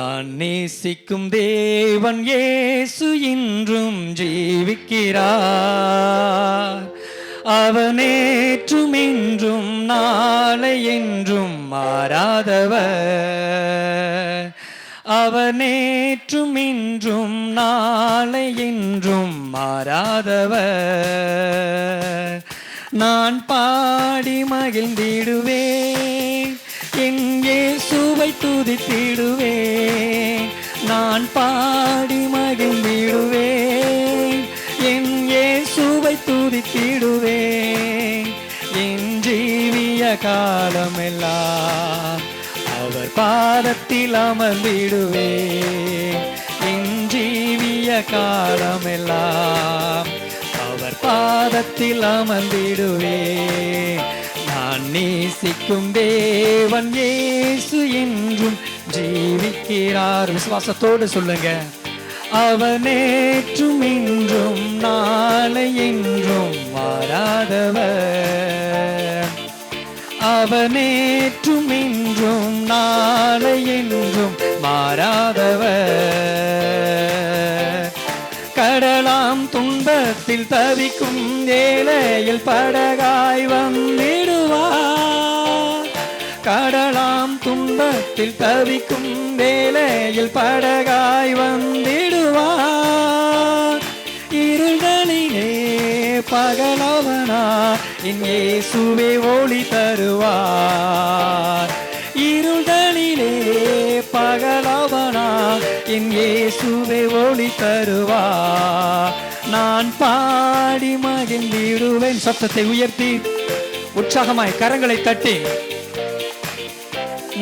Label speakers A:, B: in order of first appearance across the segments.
A: நான் நேசிக்கும் தேவன் இயேசு இன்றும் ஜீவிக்கிறார். அவர் நேற்றும் இன்றும் நாளை என்றும் மாறாதவர். அவர் நேற்றும் இன்றும் நாளை என்றும் மாறாதவர். நான் பாடி மகிழ்ந்திடுவேன், என் இயேசுவை துதித்திடுவேன். நான் பாடி மகிழ்ந்திடுவேன், என் இயேசுவை துதித்திடுவேன். என் ஜீவிய காலமெல்லாம் அவர் பாதத்தில் அமர்ந்திடுவேன். என் ஜீவிய காலமெல்லாம் அவர் பாதத்தில் அமர்ந்திடுவேன். நான் நேசிக்கும் தேவன் இயேசு என்றும் ஜீவிக்கிறார். விசுவாசத்தோடு சொல்லுங்க. அவர் நேற்றும் இன்றும் நாளை என்றும் மாறாதவர். அவர் நேற்றும் இன்றும் நாளை என்றும் மாறாதவர். கடலாம் துன்பத்தில் தவிக்கும் ஏழையில் படகாய் வந்திடுவார். கடலாம் துன்பத்தில் தவிக்கும் வேளையில் படகாய் வந்திடுவார். இருள்களிலே பகலவனா என் இயேசுவே ஒளி தருவார். இருள்களிலே பகலவனா என் இயேசுவே ஒளி தருவார். நான் பாடி மகிழ்ந்திடுவேன். சத்தத்தை உயர்த்தி உற்சாகமாய் கரங்களை தட்டி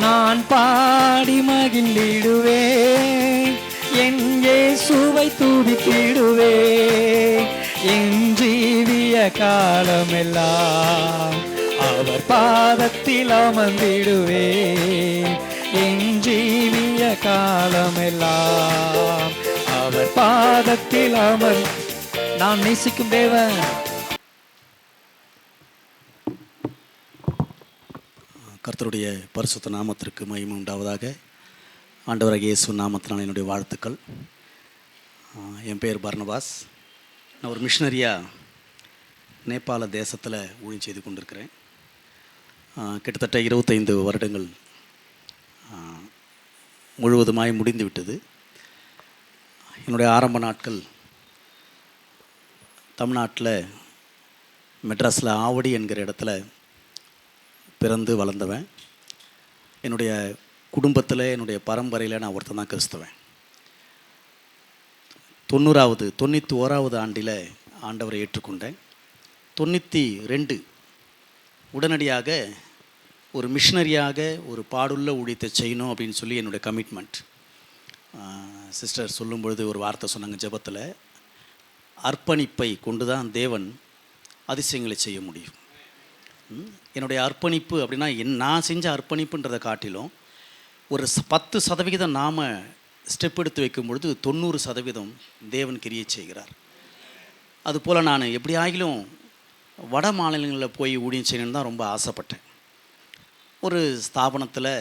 A: நான் பாடி மகிழ்ந்திடுவேன், என் இயேசுவை துதித்திடுவேன். என் ஜீவிய காலமெல்லாம் அவர் பாதத்தில் அமர்ந்திடுவேன். என் ஜீவிய காலமெல்லாம் அவர் பாதத்தில் நான் நேசிக்கும் தேவன்.
B: கர்த்தருடைய பரிசுத்த நாமத்திற்கு மகிமை உண்டாவதாக. ஆண்டவராகிய இயேசு நாமத்தினால் என்னுடைய வாழ்த்துக்கள். என் பேர் பர்னபாஸ். நான் ஒரு மிஷனரியாக நேபாள தேசத்தில் ஊழியம் செய்து கொண்டிருக்கிறேன். கிட்டத்தட்ட 25 வருடங்கள் முழுவதுமாய் முடிந்து விட்டது. என்னுடைய ஆரம்ப நாட்கள் தமிழ்நாட்டில் மெட்ராஸில் ஆவடி என்கிற இடத்துல பிறந்து வளர்ந்தவன். என்னுடைய குடும்பத்தில் என்னுடைய பரம்பரையில் நான் ஒருத்தன் தான் கிறிஸ்தவன். 91வது ஆண்டில் ஆண்டவரை ஏற்றுக்கொண்டேன். 92 உடனடியாக ஒரு மிஷனரியாக ஒரு பாடுள்ள ஊழியத்தை செய்யணும் அப்படின்னு சொல்லி என்னுடைய கமிட்மெண்ட். சிஸ்டர் சொல்லும் பொழுது ஒரு வார்த்தை சொன்னாங்க ஜெபத்தில், அர்ப்பணிப்பை கொண்டு தான் தேவன் அதிசயங்களை செய்ய முடியும். என்னுடைய அர்ப்பணிப்பு அப்படின்னா நான் செஞ்ச அர்ப்பணிப்புன்றதை காட்டிலும் ஒரு 10% நாம் ஸ்டெப் எடுத்து வைக்கும் பொழுது 90% தேவன் கிரியை செய்கிறார். அதுபோல் நான் எப்படி ஆகிலும் வட மாநிலங்களில் போய் ஊழியம் செய்யணுன்னு தான் ரொம்ப ஆசைப்பட்டேன். ஒரு ஸ்தாபனத்தில்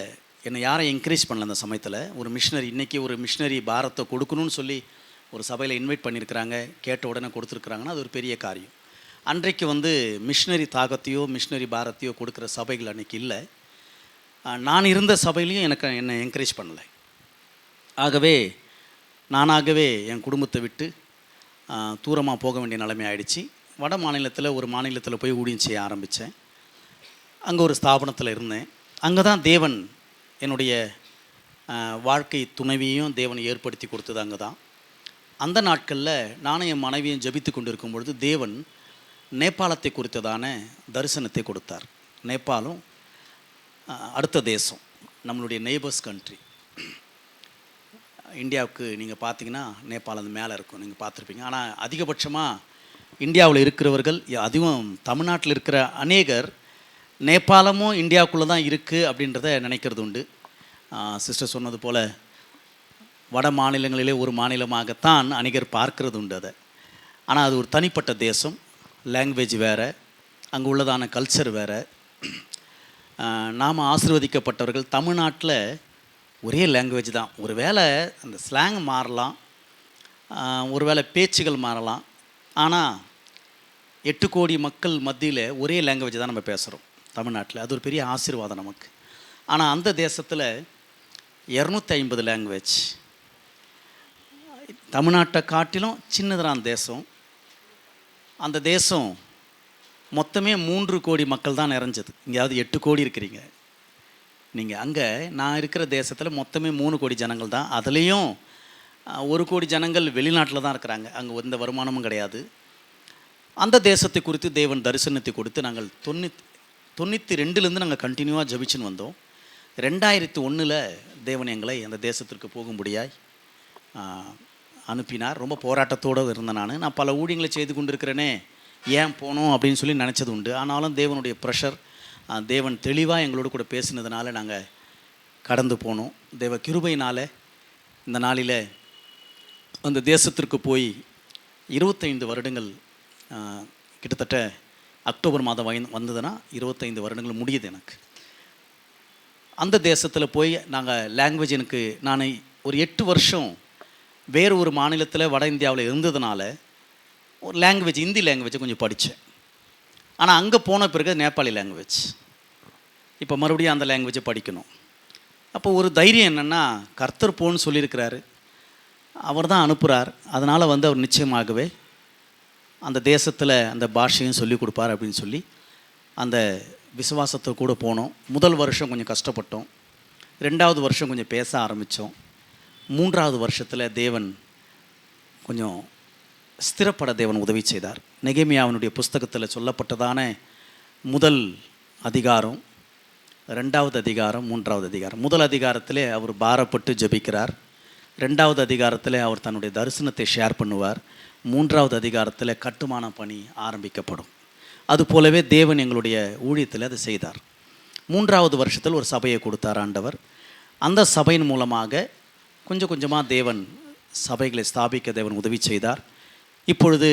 B: என்னை யாரை என்கரேஜ் பண்ணல அந்த சமயத்தில். ஒரு மிஷினரி, இன்றைக்கி ஒரு மிஷினரி பாரத்தை கொடுக்கணும்னு சொல்லி ஒரு சபையில் இன்வைட் பண்ணியிருக்கிறாங்க, கேட்ட உடனே கொடுத்துருக்குறாங்கன்னா அது ஒரு பெரிய காரியம். அன்றைக்கு மிஷினரி தாகத்தையோ மிஷினரி பாரத்தையோ கொடுக்குற சபைகள் அன்றைக்கி இல்லை. நான் இருந்த சபையிலையும் என்னை என்கரேஜ் பண்ணலை. ஆகவே நானாகவே என் குடும்பத்தை விட்டு தூரமாக போக வேண்டிய நிலைமை ஆயிடுச்சு. வட மாநிலத்தில் ஒரு மாநிலத்தில் போய் ஊழியம் செய்ய ஆரம்பித்தேன். அங்கே ஒரு ஸ்தாபனத்தில் இருந்தேன். அங்கே தான் தேவன் என்னுடைய வாழ்க்கை துணைவியையும் தேவன் ஏற்படுத்தி கொடுத்தது அங்கே தான். அந்த நாட்களில் நானும் என் மனைவியும் ஜெபித்து கொண்டு இருக்கும் பொழுது தேவன் நேபாளத்தை குறித்ததான தரிசனத்தை கொடுத்தார். நேபாளம் அடுத்த தேசம், நம்மளுடைய நெய்பர்ஸ் கண்ட்ரி. இந்தியாவுக்கு நீங்கள் பார்த்தீங்கன்னா நேபாளம் அந்த மேலே இருக்கும், நீங்கள் பார்த்துருப்பீங்க. ஆனால் அதிகபட்சமாக இந்தியாவில் இருக்கிறவர்கள், அதுவும் தமிழ்நாட்டில் இருக்கிற அநேகர் நேபாளமும் இந்தியாவுக்குள்ளே தான் இருக்குது அப்படின்றத நினைக்கிறது உண்டு. சிஸ்டர் சொன்னது போல் வட மாநிலங்களிலே ஒரு மாநிலமாகத்தான் அநேகர் பார்க்கறது உண்டு அதை. ஆனால் அது ஒரு தனிப்பட்ட தேசம், லாங்குவேஜ் வேறு, அங்கே உள்ளதான கல்ச்சர் வேறு. நாம் ஆசீர்வதிக்கப்பட்டவர்கள். தமிழ்நாட்டில் ஒரே லாங்குவேஜ் தான். ஒரு வேளை அந்த ஸ்லாங் மாறலாம், ஒரு வேளை பேச்சுகள் மாறலாம். ஆனால் 8 கோடி மக்கள் மத்தியில் ஒரே லாங்குவேஜ் தான் நம்ம பேசுகிறோம் தமிழ்நாட்டில். அது ஒரு பெரிய ஆசீர்வாதம் நமக்கு. ஆனால் அந்த தேசத்தில் 250 லாங்குவேஜ். தமிழ்நாட்டை காட்டிலும் சின்னதான தேசம். அந்த தேசம் மொத்தமே 3 கோடி மக்கள் தான் நிறைஞ்சது. இங்கேயாவது 8 கோடி இருக்கிறீங்க நீங்கள். அங்கே நான் இருக்கிற தேசத்தில் மொத்தமே 3 கோடி ஜனங்கள் தான். அதுலேயும் 1 கோடி ஜனங்கள் வெளிநாட்டில் தான் இருக்கிறாங்க. அங்கே எந்த வருமானமும் கிடையாது. அந்த தேசத்தை குறித்து தேவன் தரிசனத்தை கொடுத்து நாங்கள் 92லேருந்து நாங்கள் கண்டினியூவாக ஜபிச்சுன்னு வந்தோம். 2001 தேவன் எங்களை அந்த தேசத்திற்கு போகும்படியாய் அனுப்பினார். ரொம்ப போராட்டத்தோடு இருந்தேன். நான் பல ஊழியங்களை செய்து கொண்டிருக்கிறேனே, ஏன் போனோம் அப்படின்னு சொல்லி நினச்சது உண்டு. ஆனாலும் தேவனுடைய ப்ரெஷர், தேவன் தெளிவாக எங்களோடு கூட பேசினதுனால நாங்கள் கடந்து போனோம். தேவ கிருபையினால் இந்த நாளில் அந்த தேசத்திற்கு போய் 25 வருடங்கள், கிட்டத்தட்ட அக்டோபர் மாதம் வந்ததுன்னா 25 வருடங்கள் முடியுது எனக்கு. அந்த தேசத்தில் போய் நாங்கள் லாங்குவேஜ், எனக்கு நான் ஒரு 8 வருஷம் வேறு ஒரு மாநிலத்தில் வட இந்தியாவில் இருந்ததுனால ஒரு லாங்குவேஜ், இந்தி லாங்குவேஜை கொஞ்சம் படித்தேன். ஆனால் அங்கே போன பிறகு நேபாளி லாங்குவேஜ், இப்போ மறுபடியும் அந்த லாங்குவேஜை படிக்கணும். அப்போ ஒரு தைரியம் என்னென்னா, கர்த்தர் போன்னு சொல்லியிருக்கிறாரு, அவர் தான் அனுப்புகிறார். அதனால் அவர் நிச்சயமாகவே அந்த தேசத்தில் அந்த பாஷையும் சொல்லி கொடுப்பார் அப்படின்னு சொல்லி அந்த விசுவாசத்தை கூட போனோம். முதல் வருஷம் கொஞ்சம் கஷ்டப்பட்டோம். 2வது வருஷம் கொஞ்சம் பேச ஆரம்பித்தோம். 3வது வருஷத்தில் தேவன் கொஞ்சம் ஸ்திரப்பட தேவன் உதவி செய்தார். நெகேமியாவினுடைய புஸ்தகத்தில் சொல்லப்பட்டதான முதல் அதிகாரம், 2வது அதிகாரம், 3வது அதிகாரம். முதல் அதிகாரத்திலே அவர் பாரப்பட்டு ஜெபிக்கிறார். 2வது அதிகாரத்தில் அவர் தன்னுடைய தரிசனத்தை ஷேர் பண்ணுவார். 3வது அதிகாரத்தில் கட்டுமான பணி ஆரம்பிக்கப்படும். அதுபோலவே தேவன் எங்களுடைய ஊழியத்தில் அதை செய்தார். 3வது வருஷத்தில் ஒரு சபையை கொடுத்தார் ஆண்டவர். அந்த சபையின் மூலமாக கொஞ்சம் கொஞ்சமாக தேவன் சபைகளை ஸ்தாபிக்க தேவன் உதவி செய்தார். இப்பொழுது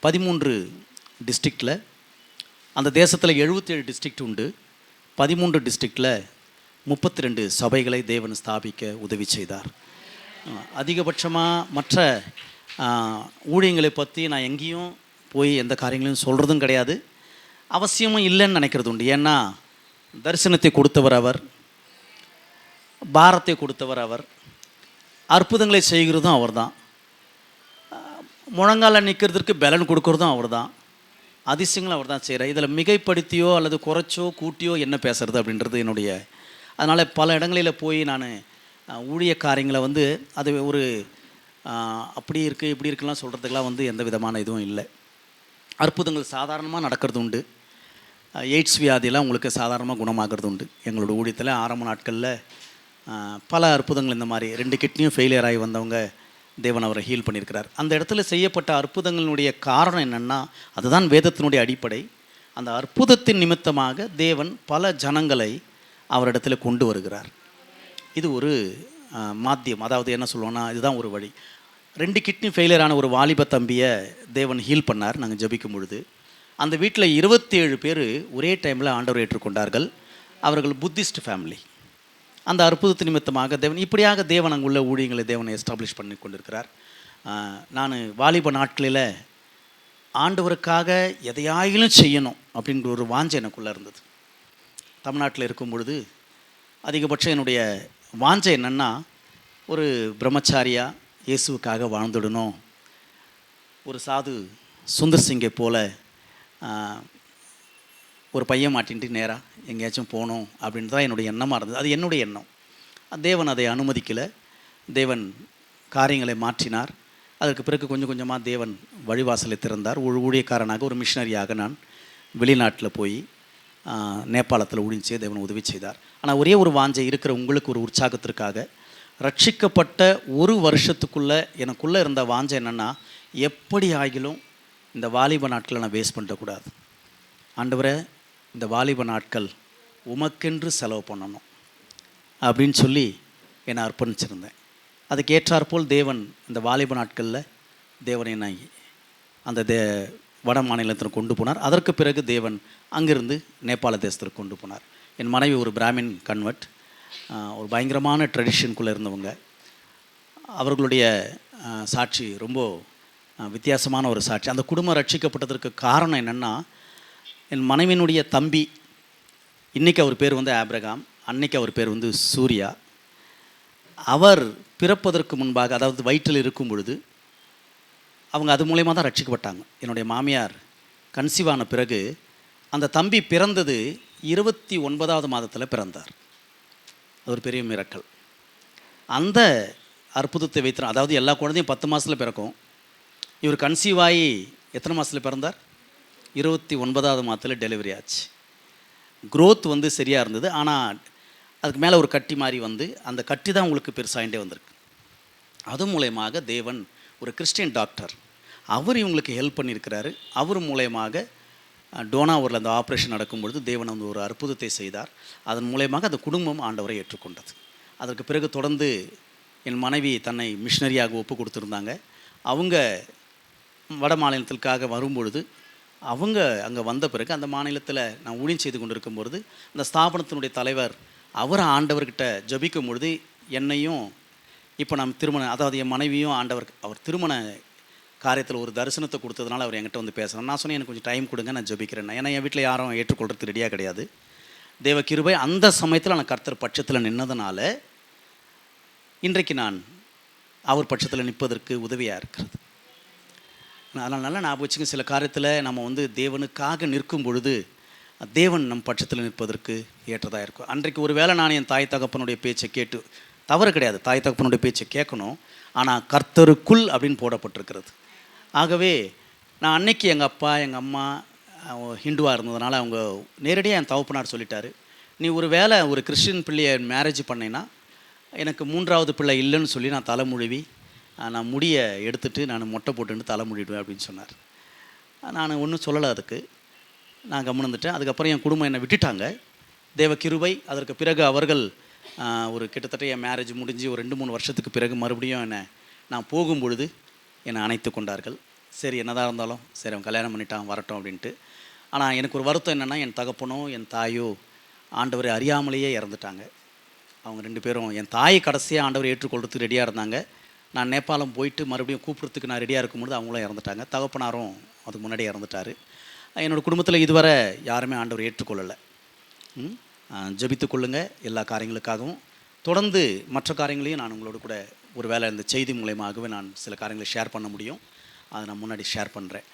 B: 13 டிஸ்ட்ரிக்டில், அந்த தேசத்தில் 77 டிஸ்ட்ரிக்ட் உண்டு. 13 டிஸ்ட்ரிக்டில் 32 சபைகளை தேவன் ஸ்தாபிக்க உதவி செய்தார். அதிகபட்சமாக மற்ற ஊழியங்களை பற்றி நான் எங்கேயும் போய் எந்த காரியங்களையும் சொல்கிறதும் கிடையாது, அவசியமும் இல்லைன்னு நினைக்கிறது உண்டு. ஏன்னா தரிசனத்தை கொடுத்தவர் அவர், பாரத்தை கொடுத்தவர் அவர், அற்புதங்களை செய்கிறதும் அவர் தான், முழங்கால நிற்கிறதுக்கு பலன் கொடுக்கறதும் அவர் தான், அதிசயங்களும் அவர் தான் செய்கிறார். இதில் மிகைப்படுத்தியோ அல்லது குறைச்சோ கூட்டியோ என்ன பேசுறது அப்படின்றது என்னுடைய. அதனால் பல இடங்களில் போய் நான் ஊழிய காரியங்களை அது ஒரு அப்படி இருக்குது இப்படி இருக்குலாம் சொல்கிறதுக்கெலாம் எந்த விதமான இதுவும் இல்லை. அற்புதங்கள் சாதாரணமாக நடக்கிறது உண்டு. எய்ட்ஸ் வியாதியெல்லாம் உங்களுக்கு சாதாரணமாக குணமாகிறது உண்டு. எங்களோட ஊழியத்தில் ஆரம்ப நாட்களில் பல அற்புதங்கள், இந்த மாதிரி 2 கிட்னியும் ஃபெயிலியர் ஆகி வந்தவங்க தேவன் அவரை ஹீல் பண்ணியிருக்கிறார். அந்த இடத்துல செய்யப்பட்ட அற்புதங்களுடைய காரணம் என்னென்னா, அதுதான் வேதத்தினுடைய அடிப்படை. அந்த அற்புதத்தின் நிமித்தமாக தேவன் பல ஜனங்களை அவரிடத்தில் கொண்டு வருகிறார். இது ஒரு மாத்தியம், அதாவது என்ன சொல்லுவோன்னா, இதுதான் ஒரு வழி. 2 கிட்னி ஃபெயிலியரான ஒரு வாலிப தம்பியை தேவன் ஹீல் பண்ணார். நாங்கள் ஜபிக்கும் பொழுது அந்த வீட்டில் 27 பேர் ஒரே டைமில் ஆண்டவர் ஏற்றுக்கொண்டார்கள். அவர்கள் புத்திஸ்ட் ஃபேமிலி. அந்த அற்புதத்து நிமித்தமாக தேவன் இப்படியாக தேவன் அங்குள்ள ஊழியங்களை தேவனை எஸ்டாப்ளிஷ் பண்ணி கொண்டிருக்கிறார். நான் வாலிப நாட்களில் ஆண்டவருக்காக எதையாயிலும் செய்யணும் அப்படின்ற ஒரு வாஞ்சை எனக்குள்ளே இருந்தது. தமிழ்நாட்டில் இருக்கும் பொழுது அதிகபட்சம் என்னுடைய வாஞ்சை என்னென்னா, ஒரு பிரம்மச்சாரியாக இயேசுவுக்காக வாழ்ந்துடணும், ஒரு சாது சுந்தர் சிங்கை போல் ஒரு பையன் மாட்டின்ட்டு நேராக எங்கேயாச்சும் போகணும் அப்படின்னு தான் என்னுடைய எண்ணமாக இருந்தது. அது என்னுடைய எண்ணம். தேவன் அதை அனுமதிக்கலை. தேவன் காரியங்களை மாற்றினார். அதற்கு பிறகு கொஞ்சம் கொஞ்சமாக தேவன் வழிவாசலை திறந்தார். ஒரு ஊழியக்காரனாக, ஒரு மிஷினரியாக நான் வெளிநாட்டில் போய் நேபாளத்தில் ஊழிய தேவன் உதவி செய்தார். ஆனால் ஒரே ஒரு வாஞ்சை இருக்கிற உங்களுக்கு ஒரு உற்சாகத்திற்காக, ரட்சிக்கப்பட்ட ஒரு வருஷத்துக்குள்ளே எனக்குள்ளே இருந்த வாஞ்சை என்னென்னா, எப்படி ஆகிலும் இந்த வாலிப நாட்களை நான் வேஸ்ட் பண்ணிடக்கூடாது. ஆண்டவரே, இந்த வாலிப நாட்கள் உமக்கென்று செலவு பண்ணணும் அப்படின்னு சொல்லி என்னை அர்ப்பணிச்சிருந்தேன். அதுக்கு ஏற்றாற்போல் தேவன் இந்த வாலிப நாட்களில் தேவன் என்னை அந்த வட மாநிலத்தில் கொண்டு போனார். அதற்கு பிறகு தேவன் அங்கிருந்து நேபாள தேசத்திற்கு கொண்டு போனார். என் மனைவி ஒரு பிராமின் கன்வெர்ட். ஒரு பயங்கரமான ட்ரெடிஷனுக்குள்ளே இருந்தவங்க. அவர்களுடைய சாட்சி ரொம்ப வித்தியாசமான ஒரு சாட்சி. அந்த குடும்பம் ரட்சிக்கப்பட்டதற்கு காரணம் என்னென்னா, என் மனைவியினுடைய தம்பி, இன்றைக்கி அவர் பேர் வந்து ஆப்ரகாம், அன்னைக்கு அவர் பேர் வந்து சூர்யா. அவர் பிறப்பதற்கு முன்பாக, அதாவது வயிற்றில் இருக்கும் பொழுது, அவங்க அது மூலயமா தான் ரட்சிக்கப்பட்டாங்க. என்னுடைய மாமியார் கன்சீவ் ஆன பிறகு அந்த தம்பி பிறந்தது 29வது மாதத்தில் பிறந்தார். அது ஒரு பெரிய மிரக்கல். அந்த அற்புதத்தை வைத்து, அதாவது எல்லா குழந்தையும் 10 மாதத்தில் பிறக்கும். இவர் கன்சீவ் ஆகி எத்தனை மாதத்தில் பிறந்தார்? 29வது மாதத்தில் டெலிவரி ஆச்சு. க்ரோத் வந்து சரியாக இருந்தது. ஆனால் அதுக்கு மேலே ஒரு கட்டி மாதிரி வந்து, அந்த கட்டி தான் உங்களுக்கு பெருசாகிட்டே வந்திருக்கு. அது மூலயமாக தேவன் ஒரு கிறிஸ்டியன் டாக்டர், அவர் இவங்களுக்கு ஹெல்ப் பண்ணியிருக்கிறாரு. அவர் மூலயமாக டோனாவூரில் அந்த ஆப்ரேஷன் நடக்கும்பொழுது தேவன் வந்து ஒரு அற்புதத்தை செய்தார். அதன் மூலயமாக அந்த குடும்பம் ஆண்டவரை ஏற்றுக்கொண்டது. அதற்கு பிறகு தொடர்ந்து என் மனைவி தன்னை மிஷினரியாக ஒப்பு கொடுத்துருந்தாங்க. அவங்க வட மாநிலத்திற்காக வரும்பொழுது, அவங்க அங்கே வந்த பிறகு அந்த மாநிலத்தில் நான் ஊழியம் செய்து கொண்டிருக்கும் பொழுது, அந்த ஸ்தாபனத்தினுடைய தலைவர் அவர் ஆண்டவர்கிட்ட ஜபிக்கும் பொழுது என்னையும், இப்போ நம்ம திருமணம், அதாவது என் மனைவியும் ஆண்டவர், அவர் திருமண காரியத்தில் ஒரு தரிசனத்தை கொடுத்ததுனால அவர் என்கிட்ட வந்து பேசுகிறேன். நான் சொன்னேன், எனக்கு கொஞ்சம் டைம் கொடுங்க, நான் ஜபிக்கிறேன். ஏன்னா என் வீட்டில் யாரும் ஏற்றுக்கொள்கிறது ரெடியாக கிடையாது. தேவ கிருபை அந்த சமயத்தில் நான் கர்த்தர் பட்சத்தில் நின்னதுனால இன்றைக்கு நான் அவர் பட்சத்தில் நிற்பதற்கு உதவியாக இருக்கிறது. அதனால் நல்லா ஞாபகம் வச்சுங்க, சில காரியத்தில் நம்ம வந்து தேவனுக்காக நிற்கும் பொழுது தேவன் நம் பட்சத்தில் நிற்பதற்கு ஏற்றதாக இருக்கும். அன்றைக்கு ஒரு வேளை நான் என் தாய் தகப்பனுடைய பேச்சை கேட்டு, தவறு கிடையாது, தாய் தகப்பனுடைய பேச்சை கேட்கணும், ஆனால் கர்த்தருக்குள் அப்படின்னு போடப்பட்டிருக்கிறது. ஆகவே நான் அன்னைக்கு எங்கள் அப்பா எங்கள் அம்மா ஹிந்துவாக இருந்ததுனால அவங்க நேரடியாக என் தகப்பனார் சொல்லிட்டாரு, நீ ஒரு வேளை ஒரு கிறிஸ்டின் பிள்ளையை மேரேஜ் பண்ணேன்னா எனக்கு 3வது பிள்ளை இல்லைன்னு சொல்லி நான் தலைமுழுவி நான் முடியை எடுத்துகிட்டு நான் மொட்டை போட்டுன்னு தலைமுழிடுவேன் அப்படின்னு சொன்னார். நான் ஒன்றும் சொல்லலை, அதுக்கு நான் கவனிந்துட்டேன். அதுக்கப்புறம் என் குடும்பம் என்னை விட்டுட்டாங்க. தேவ கிருபை. அதற்கு பிறகு அவர்கள் ஒரு கிட்டத்தட்ட என் மேரேஜ் முடிஞ்சு ஒரு 2-3 வருஷத்துக்கு பிறகு மறுபடியும் என்னை நான் போகும்பொழுது என்னை அணைத்து கொண்டார்கள். சரி, என்னதான் இருந்தாலும் சரி, அவன் கல்யாணம் பண்ணிட்டான், வரட்டும் அப்படின்ட்டு. ஆனால் எனக்கு ஒரு வருத்தம் என்னென்னா, என் தகப்பனோ என் தாயோ ஆண்டவரை அறியாமலேயே இறந்துட்டாங்க. அவங்க 2 பேரும், என் தாயை கடைசியாக ஆண்டவரை ஏற்றுக்கொள்றதுக்கு ரெடியாக இருந்தாங்க. நான் நேபாளம் போயிட்டு மறுபடியும் கூப்பிட்றதுக்கு நான் ரெடியாக இருக்கும்பொழுது அவங்களும் இறந்துட்டாங்க. தகப்பனாரும் அதுக்கு முன்னாடியே இறந்துட்டார். என்னோடய குடும்பத்தில் இதுவரை யாருமே ஆண்டவரை ஏற்றுக்கொள்ளலை. ஜெபித்து கொள்ளுங்கள் எல்லா காரியங்களுக்காகவும். தொடர்ந்து மற்ற காரியங்களையும் நான் உங்களோட கூட ஒரு வேளை இந்த செய்தி மூலயமாகவே நான் சில காரியங்களை ஷேர் பண்ண முடியும். அதை நான் முன்னாடி ஷேர் பண்ணுறேன்.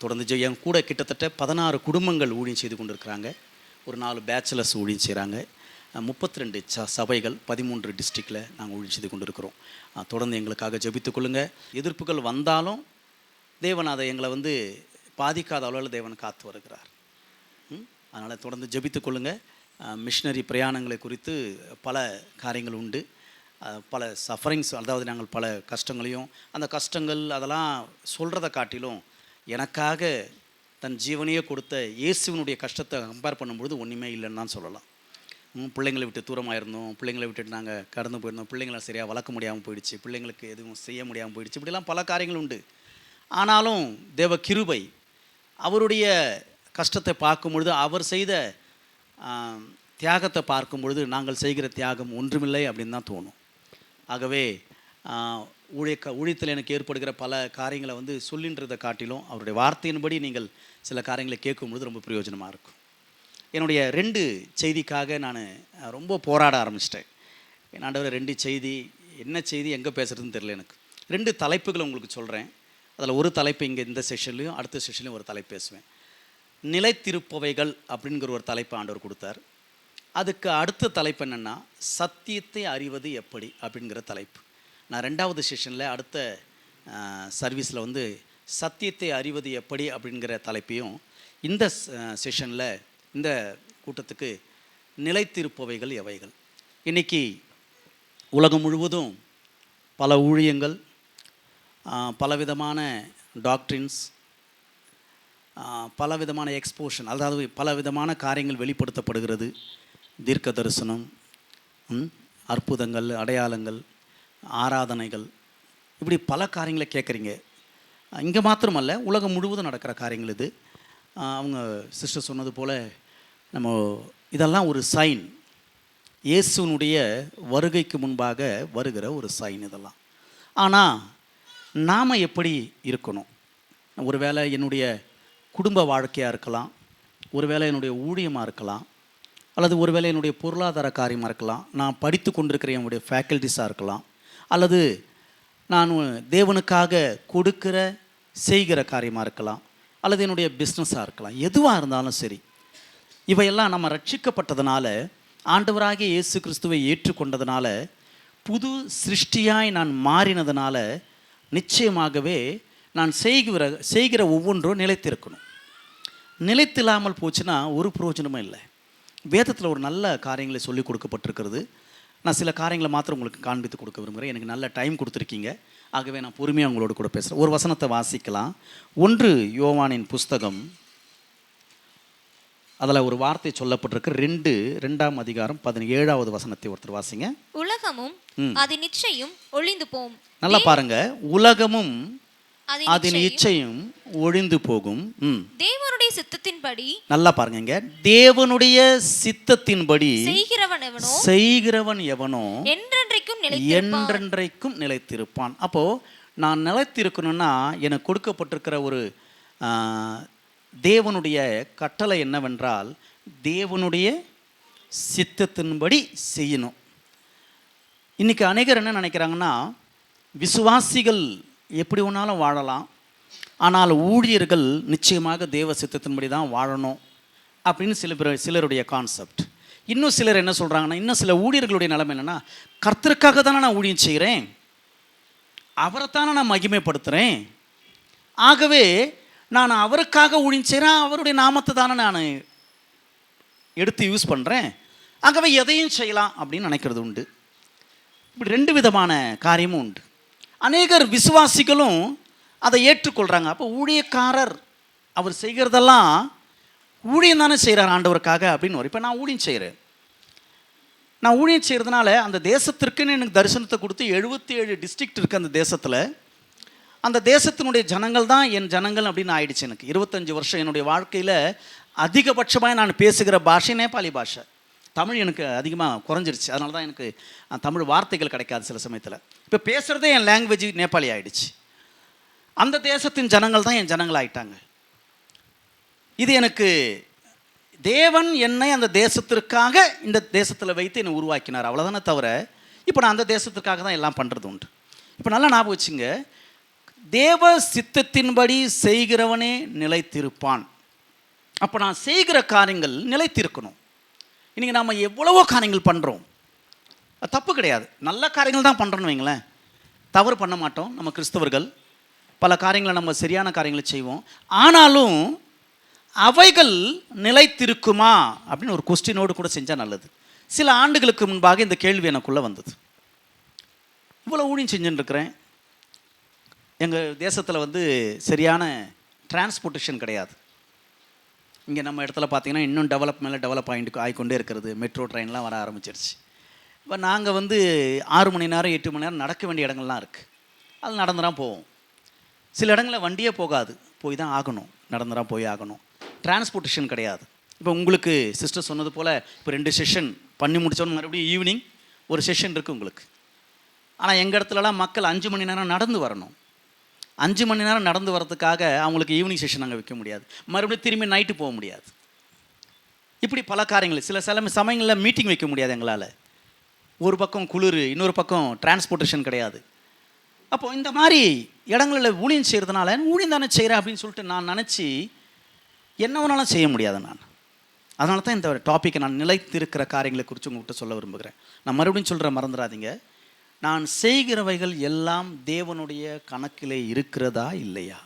B: தொடர்ந்து என் கூட கிட்டத்தட்ட 16 குடும்பங்கள் ஊழியம் செய்து கொண்டு இருக்கிறாங்க. ஒரு 4 பேச்சுலர்ஸ் ஊழியம் செய்கிறாங்க. 32 சபைகள் 13 டிஸ்ட்ரிக்டில் நாங்கள் ஊழியம் செய்து கொண்டு இருக்கிறோம். தொடர்ந்து எங்களுக்காக ஜெபித்து கொள்ளுங்கள். எதிர்ப்புகள் வந்தாலும் தேவன் அதை எங்களை வந்து பாதிக்காத அளவில் தேவன் காத்து வருகிறார். அதனால் தொடர்ந்து ஜெபித்து கொள்ளுங்கள். மிஷினரி பிரயாணங்களை குறித்து பல காரியங்கள் உண்டு, பல சஃபரிங்ஸ், அதாவது நாங்கள் பல கஷ்டங்களையும், அந்த கஷ்டங்கள் அதெல்லாம் சொல்கிறத காட்டிலும் எனக்காக தன் ஜீவனையே கொடுத்த இயேசுவினுடைய கஷ்டத்தை கம்பேர் பண்ணும்பொழுது ஒன்றுமே இல்லைன்னு தான் சொல்லலாம். பிள்ளைங்களை விட்டு தூரமாக இருந்தோம், பிள்ளைங்களை விட்டுட்டு நாங்கள் கடந்து போயிருந்தோம், பிள்ளைங்களை சரியாக வளர்க்க முடியாமல் போயிடுச்சு, பிள்ளைங்களுக்கு எதுவும் செய்ய முடியாமல் போயிடுச்சு, இப்படிலாம் பல காரியங்கள் உண்டு. ஆனாலும் தேவ கிருபை, அவருடைய கஷ்டத்தை பார்க்கும் பொழுது, அவர் செய்த தியாகத்தை பார்க்கும் பொழுது நாங்கள் செய்கிற தியாகம் ஒன்றுமில்லை அப்படின்னு தான் தோணும். ஆகவே ஊழியத்தில் எனக்கு ஏற்படுகிற பல காரியங்களை வந்து சொல்லின்றதை காட்டிலும் அவருடைய வார்த்தையின்படி நீங்கள் சில காரியங்களை கேட்கும்பொழுது ரொம்ப பிரயோஜனமாக இருக்கும். என்னுடைய 2 செய்திக்காக நான் ரொம்ப போராட ஆரம்பிச்சிட்டேன். ஆண்டவரே 2 செய்தி, என்ன செய்தி எங்கே பேசுகிறதுன்னு தெரியல. எனக்கு 2 தலைப்புகளை உங்களுக்கு சொல்கிறேன். அதில் ஒரு தலைப்பு இங்கே இந்த செஷன்லையும் அடுத்த செஷன்லையும் ஒரு தலைப்பு பேசுவேன். நிலைத்திருப்பவைகள் அப்படிங்கிற ஒரு தலைப்பு ஆண்டவர் கொடுத்தார். அதுக்கு அடுத்த தலைப்பு என்னென்னா, சத்தியத்தை அறிவது எப்படி அப்படிங்கிற தலைப்பு. நான் 2வது செஷனில் அடுத்த சர்வீஸில் வந்து சத்தியத்தை அறிவது எப்படி அப்படிங்கிற தலைப்பையும், இந்த செஷனில் இந்த கூட்டத்துக்கு நிலைத்திருப்பவைகள் எவைகள். இன்றைக்கி உலகம் முழுவதும் பல ஊழியங்கள், பலவிதமான டாக்ட்ரின்ஸ், பலவிதமான எக்ஸ்போஷன், அதாவது பலவிதமான காரியங்கள் வெளிப்படுத்தப்படுகிறது. தீர்க்க தரிசனம், அற்புதங்கள், அடையாளங்கள், ஆராதனைகள், இப்படி பல காரியங்களை கேட்குறீங்க. இங்கே மாத்திரமல்ல, உலகம் முழுவதும் நடக்கிற காரியங்கள் இது. அவங்க சிஸ்டர் சொன்னது போல் நம்ம இதெல்லாம் ஒரு சைன். இயேசுனுடைய வருகைக்கு முன்பாக வருகிற ஒரு சைன் இதெல்லாம். ஆனால் நாம் எப்படி இருக்கணும்? ஒருவேளை என்னுடைய குடும்ப வாழ்க்கையாக இருக்கலாம், ஒருவேளை என்னுடைய ஊழியமாக இருக்கலாம், அல்லது ஒருவேளை என்னுடைய பொருளாதார காரியமாக இருக்கலாம், நான் படித்து கொண்டிருக்கிற என்னுடைய ஃபேக்கல்டிஸாக இருக்கலாம், அல்லது நான் தேவனுக்காக கொடுக்கிற செய்கிற காரியமாக இருக்கலாம், அல்லது என்னுடைய பிஸ்னஸாக இருக்கலாம். எதுவாக இருந்தாலும் சரி, இவையெல்லாம் நம்ம ரட்சிக்கப்பட்டதுனால, ஆண்டவராகிய இயேசு கிறிஸ்துவை ஏற்றுக்கொண்டதுனால, புது சிருஷ்டியாய் நான் மாறினதுனால நிச்சயமாகவே நான் செய்கிற ஒவ்வொன்றும் நிலைத்திருக்கணும். நிலைத்தில்லாமல் போச்சுன்னா ஒரு பிரயோஜனமும் இல்லை. வேதத்தில் ஒரு நல்ல காரியங்களை சொல்லி கொடுக்கப்பட்டிருக்கிறது. நான் சில காரியங்களை மாத்திரம் உங்களுக்கு காண்பித்து கொடுக்க விரும்புகிறேன். எனக்கு நல்ல டைம் கொடுத்துருக்கீங்க, ஆகவே நான் பொறுமையாக உங்களோட கூட பேசுகிறேன். ஒரு வசனத்தை வாசிக்கலாம். 1 யோவானின் புஸ்தகம், அதில் ஒரு வார்த்தை சொல்லப்பட்டிருக்கு. 2ஆம் அதிகாரம் 17வது வசனத்தை ஒருத்தர் வாசிங்க.
C: உலகமும் அது நிச்சயம் ஒழிந்து போம்.
B: நல்லா பாருங்க, உலகமும் அதன் இச்சையும் ஒழிந்து போகும்.
C: தேவனுடைய சித்தத்தின்படி,
B: நல்லா பாருங்க, இங்க தேவனுடைய சித்தத்தின்படி செய்கிறவன் எவனோ என்றென்றைக்கும் நிலைத்திருப்பான். அப்போ நான் நிலைத்திருக்கணும்னா எனக்கு கொடுக்கப்பட்டிருக்கிற ஒரு தேவனுடைய கட்டளை என்னவென்றால், தேவனுடைய சித்தத்தின்படி செய்யணும். இன்னைக்கு அநேகர் என்ன நினைக்கிறாங்கன்னா, விசுவாசிகள் எப்படி ஒன்றாலும் வாழலாம், ஆனால் ஊழியர்கள் நிச்சயமாக தேவ சித்தத்தின்படி தான் வாழணும் அப்படின்னு சிலருடைய கான்செப்ட். இன்னும் சிலர் என்ன சொல்கிறாங்கன்னா, இன்னும் சில ஊழியர்களுடைய நிலைமை என்னென்னா, கர்த்தருக்காக தானே நான் ஊழியம் செய்கிறேன், அவரைத்தானே நான் மகிமைப்படுத்துகிறேன், ஆகவே நான் அவருக்காக ஊழியம் செய்கிறேன், அவருடைய நாமத்தை தானே நான் எடுத்து யூஸ் பண்ணுறேன், ஆகவே எதையும் செய்யலாம் அப்படின்னு நினைக்கிறது உண்டு. இப்படி 2 விதமான காரியமும் உண்டு. அநேகர் விசுவாசிகளும் அதை ஏற்றுக்கொள்கிறாங்க. அப்போ ஊழியக்காரர் அவர் செய்கிறதெல்லாம் ஊழியம் தானே செய்கிறார் ஆண்டவருக்காக அப்படின்னு வரும். இப்போ நான் ஊழியம் செய்கிறேன், நான் ஊழியம் செய்கிறதுனால அந்த தேசத்திற்குன்னு எனக்கு தரிசனத்தை கொடுத்து 77 டிஸ்ட்ரிக்ட் இருக்குது அந்த தேசத்தில். அந்த தேசத்தினுடைய ஜனங்கள் தான் என் ஜனங்கள் அப்படின்னு ஆயிடுச்சு. எனக்கு 25 வருஷம் என்னுடைய வாழ்க்கையில் அதிகபட்சமாக நான் பேசுகிற பாஷை நேபாளி பாஷை. தமிழ் எனக்கு அதிகமாக குறைஞ்சிருச்சு, அதனால தான் எனக்கு தமிழ் வார்த்தைகள் கிடைக்காது சில சமயத்தில். இப்போ பேசுகிறதே என் லாங்குவேஜ் நேபாளி ஆகிடுச்சு. அந்த தேசத்தின் ஜனங்கள் தான் என் ஜனங்கள் ஆகிட்டாங்க. இது எனக்கு தேவன் என்னை அந்த தேசத்திற்காக இந்த தேசத்தில் வைத்து என்னை உருவாக்கினார், அவ்வளோதானே தவிர இப்போ நான் அந்த தேசத்திற்காக தான் எல்லாம் பண்ணுறது உண்டு. இப்போ நல்லா ஞாபகம் வச்சுங்க, தேவ சித்தத்தின்படி செய்கிறவனே நிலைத்திருப்பான். அப்போ நான் செய்கிற காரியங்கள் நிலைத்திருக்கணும். இன்றைக்கி நாம் எவ்வளவோ காரியங்கள் பண்ணுறோம், தப்பு கிடையாது, நல்ல காரியங்கள் தான் பண்ணுறோன்னு வைங்களேன், தவறு பண்ண மாட்டோம். நம்ம கிறிஸ்தவர்கள் பல காரியங்களை நம்ம சரியான காரியங்களை செய்வோம், ஆனாலும் அவைகள் நிலைத்திருக்குமா அப்படின்னு ஒரு கொஸ்டினோடு கூட செஞ்சால் நல்லது. சில ஆண்டுகளுக்கு முன்பாக இந்த கேள்வி எனக்குள்ளே வந்தது. இவ்வளோ ஊழியம் செஞ்சுட்டுருக்கிறேன், எங்கள் தேசத்தில் சரியான டிரான்ஸ்போர்ட்டேஷன் கிடையாது. இங்கே நம்ம இடத்துல பார்த்திங்கன்னா இன்னும் டெவலப் ஆகிக்கொண்டே இருக்கிறது. மெட்ரோ ட்ரெயின்லாம் வர ஆரம்பிச்சிருச்சு. இப்போ நாங்கள் 6 மணி நேரம் 8 மணி நேரம் நடக்க வேண்டிய இடங்கள்லாம் இருக்குது, அது நடந்துதான் போவோம். சில இடங்களில் வண்டியே போகாது, போய் தான் ஆகணும், நடந்துதான் போய் ஆகணும். டிரான்ஸ்போர்ட்டேஷன் கிடையாது. இப்போ உங்களுக்கு சிஸ்டர் சொன்னது போல் இப்போ 2 செஷன் பண்ணி முடித்தோன்னு மறுபடியும் ஈவினிங் ஒரு செஷன் இருக்குது உங்களுக்கு. ஆனால் எங்கள் இடத்துலலாம் மக்கள் 5 மணி நேரம் நடந்து வரணும். 5 மணி நேரம் நடந்து வரதுக்காக அவங்களுக்கு ஈவினிங் செஷன் அங்கே வைக்க முடியாது, மறுபடியும் திரும்பி நைட்டு போக முடியாது. இப்படி பல காரியங்கள், சில சமயங்களில் மீட்டிங் வைக்க முடியாது எங்களால். ஒரு பக்கம் குளிர், இன்னொரு பக்கம் டிரான்ஸ்போர்ட்டேஷன் கிடையாது. அப்போது இந்த மாதிரி இடங்களில் ஊழியம் செய்கிறதுனால ஊழியம் தானே செய்கிறேன் அப்படின்னு சொல்லிட்டு நான் நினச்சி என்ன வேணாலும் செய்ய முடியாது நான். அதனால தான் இந்த டாப்பிக்கை நான் நிலைத்திருக்கிற காரியங்களை குறித்து உங்கள்கிட்ட சொல்ல விரும்புகிறேன். நான் மறுபடியும் சொல்கிறேன், மறந்துடாதீங்க, நான் செய்கிறவைகள் எல்லாம் தேவனுடைய கணக்கிலே இருக்கிறதா இல்லையா,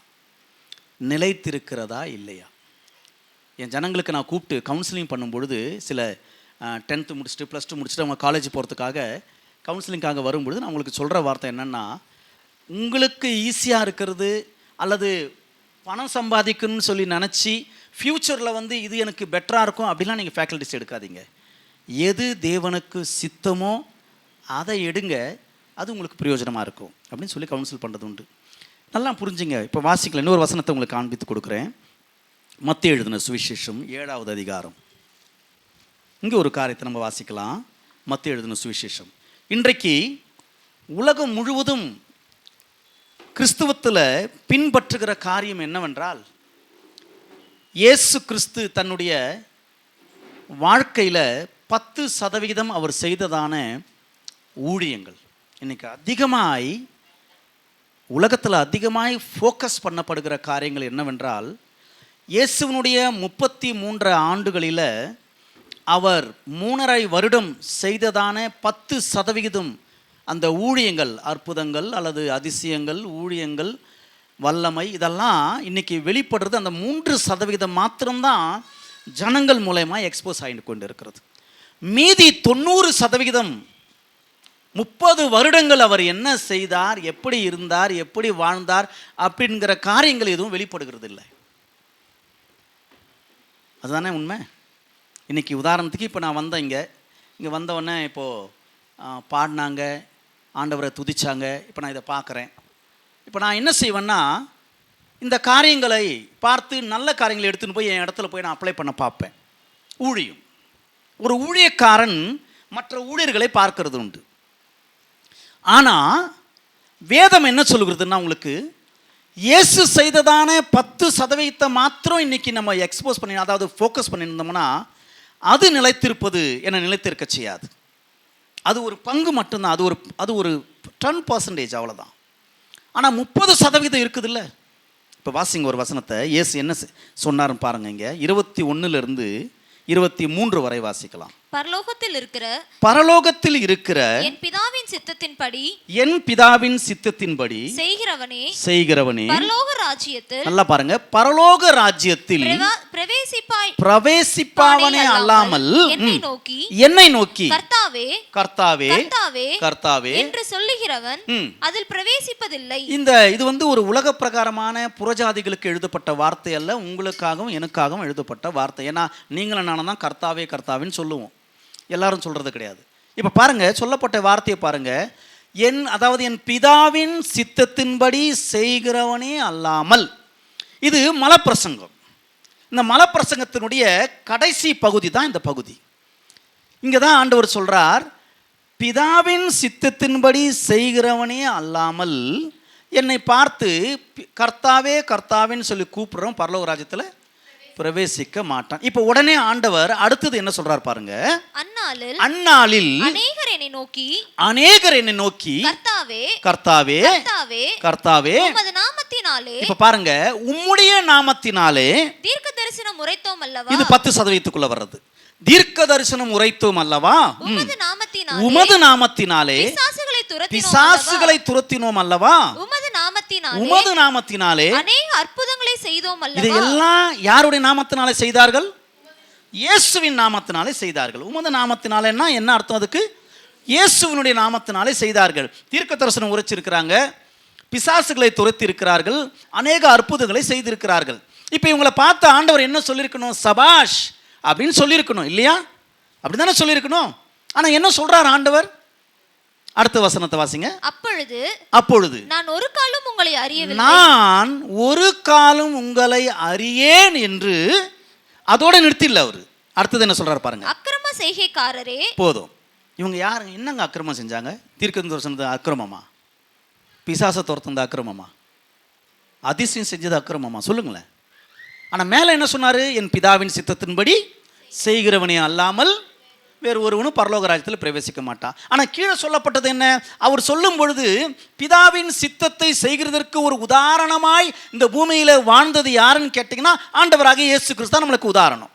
B: நிலைத்திருக்கிறதா இல்லையா. என் ஜனங்களுக்கு நான் கூப்பிட்டு கவுன்சிலிங் பண்ணும்பொழுது, சில 10th முடிச்சுட்டு +2 முடிச்சுட்டு அவங்க காலேஜ் போகிறதுக்காக கவுன்சிலிங்காக வரும்பொழுது நான் உங்களுக்கு சொல்கிற வார்த்தை என்னென்னா, உங்களுக்கு ஈஸியாக இருக்கிறது அல்லது பணம் சம்பாதிக்கணும்னு சொல்லி நினச்சி ஃப்யூச்சரில் இது எனக்கு பெட்டராக இருக்கும் அப்படிலாம் நீங்கள் ஃபேக்கல்டிஸ் எடுக்காதீங்க. எது தேவனுக்கு சித்தமோ அதை எடுங்க, அது உங்களுக்கு பிரயோஜனமாக இருக்கும் அப்படின்னு சொல்லி கவுன்சில் பண்ணுறது உண்டு. நல்லா புரிஞ்சுங்க. இப்போ வாசிக்கலாம், இன்னொரு வசனத்தை உங்களுக்கு காண்பித்து கொடுக்குறேன். மத்தேயு எழுதின சுவிசேஷம் 7வது அதிகாரம். இங்கே ஒரு காரியத்தை நம்ம வாசிக்கலாம். மத்தேயு எழுதின சுவிசேஷம். இன்றைக்கு உலகம் முழுவதும் கிறிஸ்துவத்தில் பின்பற்றுகிற காரியம் என்னவென்றால், இயேசு கிறிஸ்து தன்னுடைய வாழ்க்கையில் 10% அவர் செய்ததான ஊழியங்கள் இன்னைக்கு அதிகமாய் உலகத்தில் அதிகமாய் ஃபோக்கஸ் பண்ணப்படுகிற காரியங்கள் என்னவென்றால், இயேசுவினுடைய 33 ஆண்டுகளில் அவர் 3.5 வருடம் செய்ததான 10% அந்த ஊழியங்கள், அற்புதங்கள் அல்லது அதிசயங்கள், ஊழியங்கள், வல்லமை, இதெல்லாம் இன்னைக்கு வெளிப்படுறது அந்த 3% மாத்திரம்தான் ஜனங்கள் மூலமா எக்ஸ்போஸ் ஆகிட்டு கொண்டு இருக்கிறது. மீதி 90% 30 வருடங்கள் அவர் என்ன செய்தார், எப்படி இருந்தார், எப்படி வாழ்ந்தார் அப்படிங்கிற காரியங்கள் எதுவும் வெளிப்படுகிறது இல்லை. அதுதானே உண்மை. இன்னைக்கு உதாரணத்துக்கு இப்போ நான் வந்தேன், இங்கே வந்தவொடனே இப்போது பாடினாங்க, ஆண்டவரை துதிச்சாங்க. இப்போ நான் இதை பார்க்குறேன். இப்போ நான் என்ன செய்வேன்னா, இந்த காரியங்களை பார்த்து நல்ல காரியங்களை எடுத்துன்னு போய் என் இடத்துல போய் நான் அப்ளை பண்ண பார்ப்பேன். ஊழியம், ஒரு ஊழியக்காரன் மற்ற ஊழியர்களை பார்க்கறது உண்டு. ஆனால் வேதம் என்ன சொல்லுகிறதுன்னா, உங்களுக்கு இயேசு செய்ததான 10% மாத்திரம் இன்னைக்கு நம்ம எக்ஸ்போஸ் பண்ணி, அதாவது ஃபோக்கஸ் பண்ணியிருந்தோம்னா அது நிலைத்திருப்பது என்ன நிலைத்திருக்க செய்யாது. அது ஒரு பங்கு மட்டும்தான், அது ஒரு 10% அவ்வளோதான். ஆனால் 30% இருக்குது இல்லை. இப்போ வாசிங்க ஒரு வசனத்தை. இயேசு என்ன சொன்னார்னு பாருங்க. இங்கே 21 23 வரை வாசிக்கலாம். பரலோகத்தில் இருக்கிற
C: என் பிதாவின் சித்தத்தின்படி
B: செய்கிறவனே
C: பரலோக ராஜ்யத்தில்,
B: நல்லா பாருங்க, பரலோக ராஜ்யத்தில் பிரவேசிப்பாவனே அல்லாமல் என்னை நோக்கி கர்த்தாவே கர்த்தாவே கர்த்தாவே
C: என்று சொல்லுகிறவன் அதில் பிரவேசிப்பதில்லை.
B: இது ஒரு உலக பிரகாரமான புறஜாதிகளுக்கு எழுதப்பட்ட வார்த்தை அல்ல, உங்களுக்காகவும் எனக்காகவும் எழுதப்பட்ட வார்த்தை. ஏன்னா நீங்களும் நானும் தான் கர்த்தாவே கர்த்தாவேன்னு சொல்லுவோம், எல்லாரும் சொல்றது கிடையாது. இப்ப பாருங்க, சொல்லப்பட்ட வார்த்தையை பாருங்க. அதாவது என் பிதாவின் சித்தத்தின்படி செய்கிறவனே அல்லாமல். இது மலப்பிரசங்கம். இந்த மலப்பிரசங்கத்தினுடைய கடைசி பகுதி தான் இந்த பகுதி. இங்கே தான் ஆண்டவர் சொல்றார், பிதாவின் சித்தத்தின்படி செய்கிறவனே அல்லாமல் என்னை பார்த்து கர்த்தாவே கர்த்தாவேன்னு சொல்லி கூப்பிடுறோம் பரலோக ராஜ்யத்தில் பிரவேசிக்க மாட்டான். இப்போ உடனே ஆண்டவர் அடுத்தது என்ன சொல்றார் பாருங்க. அந்நாளில் அநேகர் என்னை நோக்கி கர்த்தாவே கர்த்தாவே கர்த்தாவே
C: உம்முடைய நாமத்தினாலே,
B: இப்ப பாருங்க, உம்முடைய நாமத்தினாலே
C: தீர்க்க தரிசனம் உரைத்தோம் அல்லவா.
B: இது 10%க்குள்ள வர்றது. தீர்க்க தரிசனம் உரைத்தோம் அல்லவா, உமது நாமத்தினாலே பிசாசுகளை துரத்தினோம் அல்லவா, உமது நாமத்தினாலே
C: அநேக அற்புதங்களை செய்தோம் அல்லவா.
B: இதையெல்லாம் யாருடைய நாமத்தினாலே செய்தார்கள்? இயேசுவின் நாமத்தினாலே செய்தார்கள். உமது நாமத்தினாலேன்னா என்ன அர்த்தம்? அதுக்கு இயேசுவினுடைய நாமத்தினாலே செய்தார்கள். தீர்க்க தரிசனம் உரைச்சிருக்கிறாங்க, பிசாசுகளை துரத்தி இருக்கிறார்கள், அநேக அற்புதங்களை செய்திருக்கிறார்கள். இப்போ இவங்களை பார்த்து ஆண்டவர் என்ன சொல்லியிருக்கணும்? சபாஷ் அப்படின்னு சொல்லியிருக்கணும் இல்லையா? அப்படிதானே சொல்லியிருக்கணும். ஆனால் என்ன சொல்றார் ஆண்டவர்? அடுத்த வசனத்தை வாசிங்க. அப்பொழுது நான் ஒரு காலும் உங்களை அறியேன் என்று அதோட நிறுத்தில்ல அவரு. அடுத்தது என்ன சொல்றாரு பாருங்க.
C: அக்கிரம செய்கைக்காரரே.
B: போதும். இவங்க யாருங்க? என்னங்க அக்கிரமம் செஞ்சாங்க? தீர்க்க தரிசனது அக்கிரமமா? பிசாச துரத்துந்த அக்கிரமமா? அதிசயம் செஞ்சது அக்கிரமமா? சொல்லுங்களேன். ஆனா மேல என்ன சொன்னாரு? என் பிதாவின் சித்தத்தின்படி செய்கிறவனே அல்லாமல் வேறு ஒருவனும் பரலோக ராஜ்யத்தில் பிரவேசிக்க மாட்டான். ஆனால் கீழே சொல்லப்பட்டது என்ன? அவர் சொல்லும் பொழுது பிதாவின் சித்தத்தை செய்கிறதற்கு ஒரு உதாரணமாய் இந்த பூமியில் வாழ்ந்தது யாருன்னு கேட்டிங்கன்னா ஆண்டவராக இயேசு கிறிஸ்து தான் நம்மளுக்கு உதாரணம்.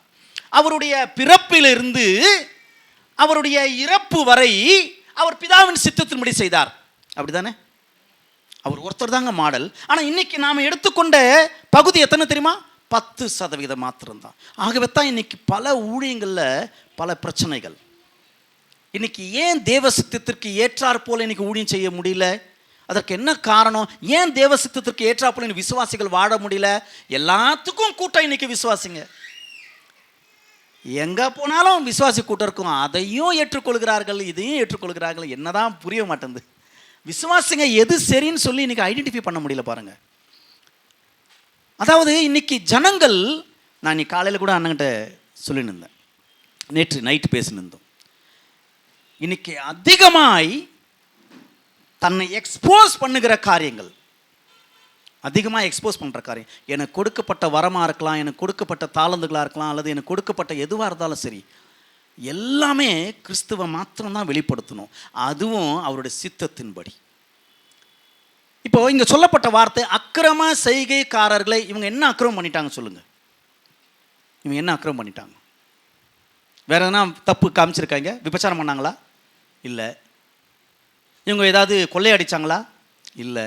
B: அவருடைய பிறப்பிலிருந்து அவருடைய இறப்பு வரை அவர் பிதாவின் சித்தத்தின்படி செய்தார். அப்படிதானே? அவர் ஒருத்தர் தாங்க மாடல். ஆனால் இன்னைக்கு நாம் எடுத்துக்கொண்ட பகுதி எத்தனை தெரியுமா? 10% மாத்திரம்தான். ஆகவே தான் இன்னைக்கு பல ஊழியங்களில் பல பிரச்சனைகள். இன்னைக்கு ஏன் தேவ சித்தத்திற்கு ஏற்றாற் போல இன்னைக்கு ஊழியம் செய்ய முடியல? அதற்கு என்ன காரணம்? ஏன் தேவ சித்தத்திற்கு ஏற்றா போல விசுவாசிகள் வாழ முடியல? எல்லாத்துக்கும் கூட்டம் இன்னைக்கு விசுவாசிங்க. எங்க போனாலும் விசுவாசி கூட்டம் இருக்கும். அதையும் ஏற்றுக்கொள்கிறார்கள், இதையும் ஏற்றுக்கொள்கிறார்கள். என்னதான் புரிய மாட்டேங்குது. விசுவாசிங்க எது சரின்னு சொல்லி இன்னைக்கு ஐடென்டிஃபை பண்ண முடியல பாருங்க. அதாவது இன்னைக்கு ஜனங்கள், நான் இன்னைக்கு காலையில் கூட அண்ணங்கிட்ட சொல்லின்னு இருந்தேன், நேற்று நைட்டு பேசினிருந்தோம். இன்னைக்கு அதிகமாய் தன்னை எக்ஸ்போஸ் பண்ணுகிற காரியங்கள், அதிகமாக எக்ஸ்போஸ் பண்ணுற காரியம், எனக்கு கொடுக்கப்பட்ட வரமாக இருக்கலாம், எனக்கு கொடுக்கப்பட்ட தாளந்துகளாக இருக்கலாம், அல்லது எனக்கு கொடுக்கப்பட்ட எதுவாக இருந்தாலும் சரி, எல்லாமே கிறிஸ்துவை மாத்திரம்தான் வெளிப்படுத்தணும், அதுவும் அவருடைய சித்தத்தின்படி. இப்போ இங்கே சொல்லப்பட்ட வார்த்தை அக்கிரம செய்கைக்காரர்களை, இவங்க என்ன அக்கிரமம் பண்ணிட்டாங்க சொல்லுங்க? இவங்க என்ன அக்கிரமம் பண்ணிட்டாங்க? வேற எதனா தப்பு காமிச்சிருக்காங்க? விபச்சாரம் பண்ணாங்களா? இல்லை. இவங்க ஏதாவது கொள்ளையடிச்சாங்களா? இல்லை.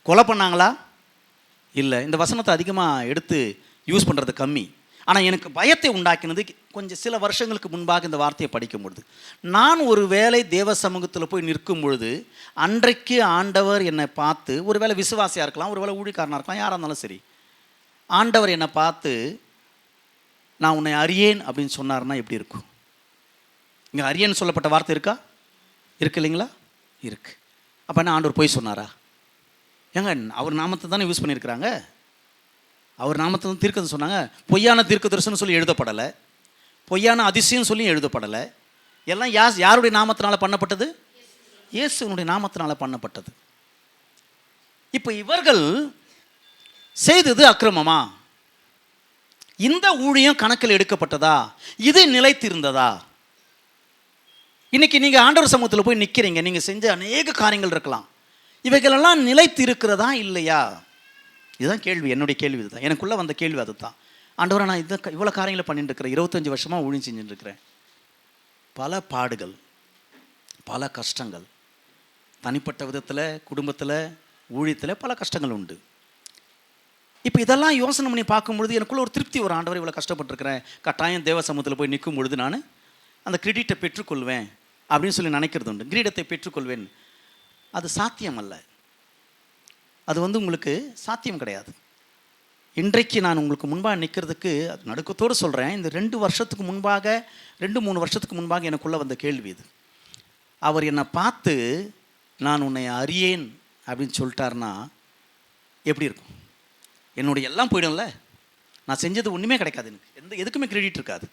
B: கொலை பண்ணாங்களா? இல்லை. இந்த வசனத்தை அதிகமாக எடுத்து யூஸ் பண்ணுறது கம்மி. ஆனால் எனக்கு பயத்தை உண்டாக்கினது கொஞ்சம் சில வருஷங்களுக்கு முன்பாக இந்த வார்த்தையை படிக்கும் பொழுது, நான் ஒரு வேளை தேவ சமூகத்தில் போய் நிற்கும் பொழுது, அன்றைக்கு ஆண்டவர் என்னை பார்த்து, ஒரு வேளை விசுவாசியாக இருக்கலாம், ஒரு வேளை ஊழியக்காரனாக இருக்கலாம், யாராக இருந்தாலும் சரி, ஆண்டவர் என்னை பார்த்து நான் உன்னை அறியேன் அப்படின்னு சொன்னார்னா எப்படி இருக்கும்? இங்கே அறியேன்னு சொல்லப்பட்ட வார்த்தை இருக்கா? இருக்கு இல்லைங்களா? இருக்கு. அப்போ என்ன ஆண்டவர் போய் சொன்னாரா? ஏங்க அவர் நாமத்தை தானே யூஸ் பண்ணியிருக்கிறாங்க, அவர் நாமத்தை தான் தீர்க்கதரிசனம் சொன்னாங்க. பொய்யான தீர்க்கதரிசனம் சொல்லி எழுதப்படலை, பொய்யான அதிசயம் சொல்லி எழுதப்படலை. எல்லாம் யாருடைய நாமத்தினால பண்ணப்பட்டது? இயேசுனுடைய நாமத்தினால பண்ணப்பட்டது. இப்போ இவர்கள் செய்தது அக்கிரமமா? இந்த ஊழியம் கணக்கில் எடுக்கப்பட்டதா? இது நிலைத்திருந்ததா? இன்னைக்கு நீங்கள் ஆண்டவர் சமூகத்தில் போய் நிற்கிறீங்க, நீங்கள் செஞ்ச அநேக காரியங்கள் இருக்கலாம், இவைகளெல்லாம் நிலைத்திருக்கிறதா இல்லையா? இதுதான் கேள்வி. என்னுடைய கேள்வி இதுதான், எனக்குள்ளே வந்த கேள்வி அதுதான். ஆண்டவரை நான் இவ்வளோ காரியங்களை பண்ணிட்டு இருக்கிறேன், 25 வருஷமாக ஊழியம் செஞ்சுட்டு இருக்கிறேன், பல பாடுகள், பல கஷ்டங்கள், தனிப்பட்ட விதத்தில், குடும்பத்தில், ஊழியத்தில் பல கஷ்டங்கள் உண்டு. இப்போ இதெல்லாம் யோசனை பண்ணி பார்க்கும்பொழுது எனக்குள்ள ஒரு திருப்தி வரும். ஆண்டவர் இவ்வளோ கஷ்டப்பட்டுருக்கிறேன், கட்டாயம் தேவ சமூகத்தில் போய் நிற்கும் பொழுது நான் அந்த கிரெடிட்டை பெற்றுக்கொள்வேன் அப்படின்னு சொல்லி நினைக்கிறது உண்டு. கிரீடத்தை பெற்றுக்கொள்வேன். அது சாத்தியம் அல்ல. அது உங்களுக்கு சாத்தியம் கிடையாது. இன்றைக்கு நான் உங்களுக்கு முன்பாக நிற்கிறதுக்கு நடுக்கத்தோடு சொல்கிறேன். இந்த 2 வருஷத்துக்கு முன்பாக, 2-3 வருஷத்துக்கு முன்பாக எனக்குள்ளே வந்த கேள்வி இது. அவர் என்னை பார்த்து நான் உன்னை அறியேன் அப்படின்னு சொல்லிட்டாருன்னா எப்படி இருக்கும்? என்னுடைய எல்லாம் போயிடும்ல, நான் செஞ்சது ஒன்றுமே கிடைக்காது, எனக்கு எதுக்குமே கிரெடிட் இருக்காது.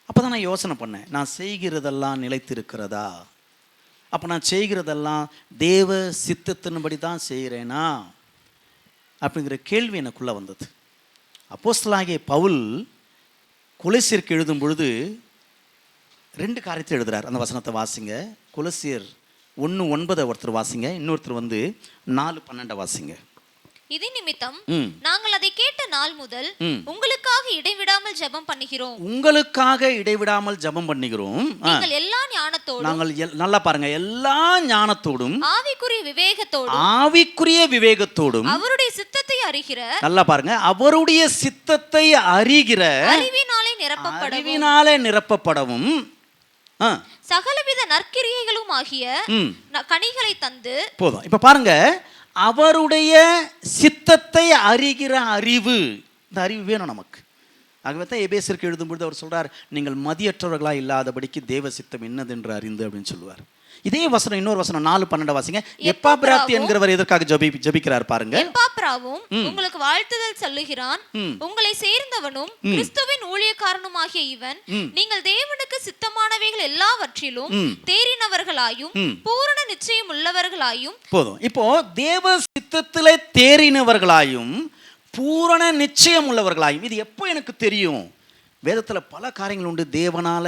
B: அப்போ தான் நான் யோசனை பண்ணேன், நான் செய்கிறதெல்லாம் நிலைத்திருக்கிறதா? அப்போ நான் செய்கிறதெல்லாம் தேவ சித்தத்தின்படி தான் செய்கிறேனா அப்படிங்கிற கேள்வி எனக்குள்ளே வந்தது. அப்போஸ்தலனாகிய பவுல் கொலோசியருக்கு எழுதும் பொழுது 2 காரியத்தை எழுதுகிறார். அந்த வசனத்தை வாசிங்க. கொலோசியர் 1:9 ஒருத்தர் வாசிங்க, இன்னொருத்தர் 4:12 வாசிங்க.
C: இது நிமித்தம் நாங்கள் அதை கேட்ட நாள் முதல் உங்களுக்காக இடைவிடாமல் ஜெபம் பண்ணுகிறோம்.
B: உங்களுக்காக இடைவிடாமல் ஜெபம் பண்ணுகிறோம்.
C: நீங்கள் எல்லா ஞானத்தோடும்,
B: நாங்கள் நல்லா பாருங்க, எல்லா ஞானத்தோடும்,
C: ஆவிக்குரிய விவேகத்தோடும்
B: அவருடைய
C: சித்தத்தை அறிகிற,
B: நல்லா பாருங்க, அவருடைய சித்தத்தை அறிகிற அறிவினாலே நிரப்பப்படவும்
C: சகலவித நற்கிரியைகளும் ஆகிய கனிகளை தந்து.
B: போதும். இப்ப பாருங்க, அவருடைய சித்தத்தை அறிகிற அறிவு, இந்த அறிவு வேணும் நமக்கு. ஆகவே தான் எபேசியருக்கு எழுதும்பொழுது அவர் சொல்றார், நீங்கள் மதியற்றவர்களாக இல்லாதபடிக்கு தேவ சித்தம் என்னதென்று அறிந்து அப்படின்னு சொல்லுவார். இதே வசனம், இன்னொரு வசனம் 4:12 வாசிங்க. எப்பாப்ராத்து என்கிறவர் எதற்காக ஜெபிக்கிறார் பாருங்க.
C: எப்பாப்ராவும் உங்களுக்கு வாழ்த்துதல் சொல்லுகிறான், உங்களை சேர்ந்தவனும் கிறிஸ்துவின் ஊழியக்காரனுமாகிய இவன் நீங்கள் தேவனுக்கு சித்தமானவைகள் எல்லாவற்றிலும் தேறினவர்களாயும் பூரண நிச்சயம் உள்ளவர்களாயும்.
B: போதும். இப்போ தேவ சித்தத்திலே தேறினவர்களாயும் பூரண நிச்சயம் உள்ளவர்களாயும். இது எப்போ எனக்கு தெரியும்? வேதத்தில் பல காரியங்கள் உண்டு, தேவனால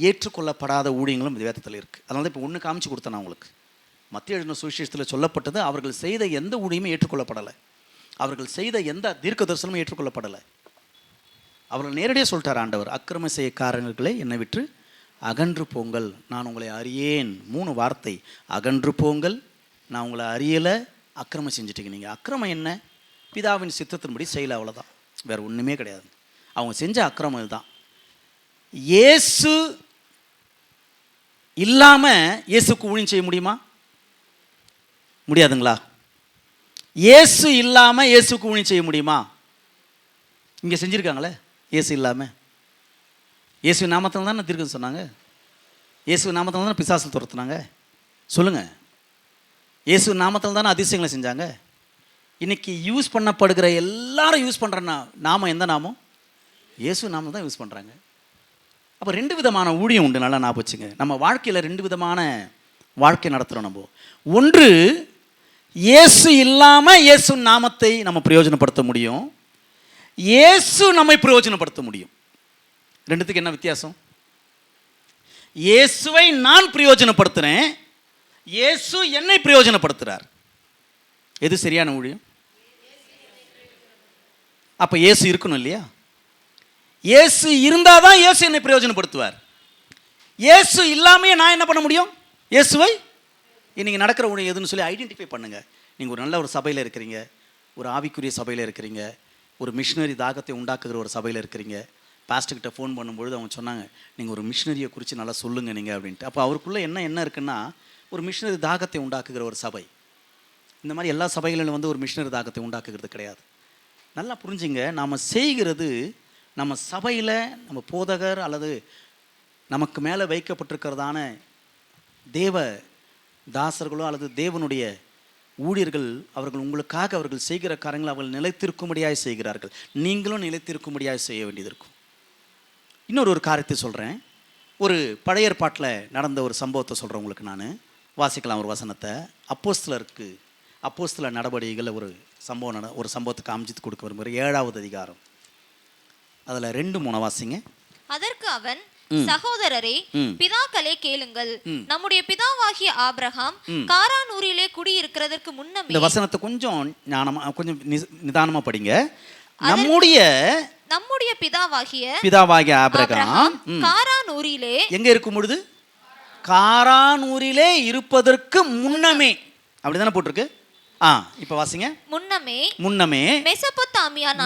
B: ஏற்றுக்கொள்ளப்படாத ஊழியங்களும் வேதத்தில் இருக்குது. அதனால தான் இப்போ ஒன்று காமிச்சு கொடுத்தேன் நான் உங்களுக்கு. மத்திய எழுதின சுவிசேஷத்தில் சொல்லப்பட்டது, அவர்கள் செய்த எந்த ஊழியமும் ஏற்றுக்கொள்ளப்படலை, அவர்கள் செய்த எந்த தீர்க்க தரிசனமும் ஏற்றுக்கொள்ளப்படலை. அவர்கள் நேரடியாக சொல்லிட்டார் ஆண்டவர், அக்கிரம செய்யக்காரர்களே என்னை விட்டு அகன்று போங்கள், நான் உங்களை அறியேன். 3 வார்த்தை, அகன்று போங்கள், நான் உங்களை அறியலை, அக்கிரமம் செஞ்சுட்டீங்க. நீங்கள் அக்கிரமம் என்ன? பிதாவின் சித்தத்தின்படி செய்யலை, அவ்வளோதான், வேறு ஒன்றுமே கிடையாது. அவங்க செஞ்ச அக்கிரமம் இதுதான். இயேசு இல்லாமல் இயேசுக்கு ஊழியம் செய்ய முடியுமா? முடியாதுங்களா? இயேசு இல்லாமல் இயேசுக்கு ஊழியம் செய்ய முடியுமா? இங்கே செஞ்சுருக்காங்களே இயேசு இல்லாமல். இயேசு நாமத்தில் தானே தீர்க்கதரிசனம் சொன்னாங்க, இயேசு நாமத்தில் தானே பிசாசு துரத்துனாங்க. சொல்லுங்கள், இயேசு நாமத்தில் தானே அதிசயங்களை செஞ்சாங்க. இன்னைக்கு யூஸ் பண்ணப்படுகிற எல்லாரும் யூஸ் பண்ணுற நாமம் எந்த நாமம்? இயேசு நாமம் தான் யூஸ் பண்ணுறாங்க. அப்போ 2 விதமான ஊழியம் உண்டு, நல்லா ஞாபகம் வச்சுங்க. நம்ம வாழ்க்கையில் 2 விதமான வாழ்க்கை நடத்துகிறோம். நம்ம ஒன்று, இயேசு இல்லாமல் இயேசு நாமத்தை நம்ம பிரயோஜனப்படுத்த முடியும், இயேசு நம்மை பிரயோஜனப்படுத்த முடியும். ரெண்டுத்துக்கு என்ன வித்தியாசம்? இயேசுவை நான் பிரயோஜனப்படுத்துகிறேன், இயேசு என்னை பிரயோஜனப்படுத்துகிறார். எது சரியான ஊழியம்? அப்போ இயேசு இருக்கணும் இல்லையா? இயேசு இருந்தால் தான் இயேசு என்னை பிரயோஜனப்படுத்துவார். இயேசு இல்லாமையே நான் என்ன பண்ண முடியும்? இயேசுவை இன்னைக்கு நடக்கிற ஊழியம் எதுன்னு சொல்லி ஐடென்டிஃபை பண்ணுங்கள். நீங்கள் ஒரு நல்ல ஒரு சபையில் இருக்கிறீங்க, ஒரு ஆவிக்குரிய சபையில் இருக்கிறீங்க, ஒரு மிஷினரி தாகத்தை உண்டாக்குகிற ஒரு சபையில் இருக்கிறீங்க. பாஸ்டர்கிட்ட ஃபோன் பண்ணும்பொழுது அவங்க சொன்னாங்க, நீங்கள் ஒரு மிஷினரியை குறித்து நல்லா சொல்லுங்கள் நீங்கள் அப்படின்ட்டு. அப்போ அவருக்குள்ளே என்ன இருக்குன்னா, ஒரு மிஷினரி தாகத்தை உண்டாக்குகிற ஒரு சபை. இந்த மாதிரி எல்லா சபைகளிலும் ஒரு மிஷினரி தாகத்தை உண்டாக்குகிறது கிடையாது. நல்லா புரிஞ்சுங்க, நாம் செய்கிறது நம்ம சபையில் நம்ம போதகர் அல்லது நமக்கு மேலே வைக்கப்பட்டிருக்கிறதான தேவ தாசர்களோ அல்லது தேவனுடைய ஊழியர்கள், அவர்கள் உங்களுக்காக அவர்கள் செய்கிற காரியங்களை அவர்கள் நிலைத்திருக்கும்படியாய் செய்கிறார்கள். நீங்களும் நிலைத்திருக்கும்படியாய் செய்ய வேண்டியது இருக்கும். இன்னொரு காரியத்தை சொல்கிறேன். ஒரு பழைய ஏற்பாட்டில் நடந்த ஒரு சம்பவத்தை சொல்கிறேன் உங்களுக்கு. நான் வாசிக்கலாம் ஒரு வசனத்தை. அப்போஸ்தலர் நடவடிக்கைகளில் ஒரு சம்பவத்தை காமிச்சு கொடுக்க விரும்புகிற 7வது அதிகாரம், அதில் 2-3 வாசிங்க. அதற்கு அவன்,
C: சகோதரரே, பிதாக்களே கேளுங்கள். நம்முடைய பிதாவாகிய ஆபிரகாம் காரான் ஊரிலே குடியிருக்கிறதற்கு முன்னமே.
B: இந்த வசனத்தை கொஞ்சம் நிதானமா படிங்க. நம்முடைய பிதாவாகிய ஆபிரகாம்
C: காரான் ஊரிலே
B: எங்க இருக்கும் பொழுது? காரான் ஊரிலே இருப்பதற்கு முன்னமே. அப்படிதானே போட்டிருக்கு? இப்ப வாசிங்க. முன்னமே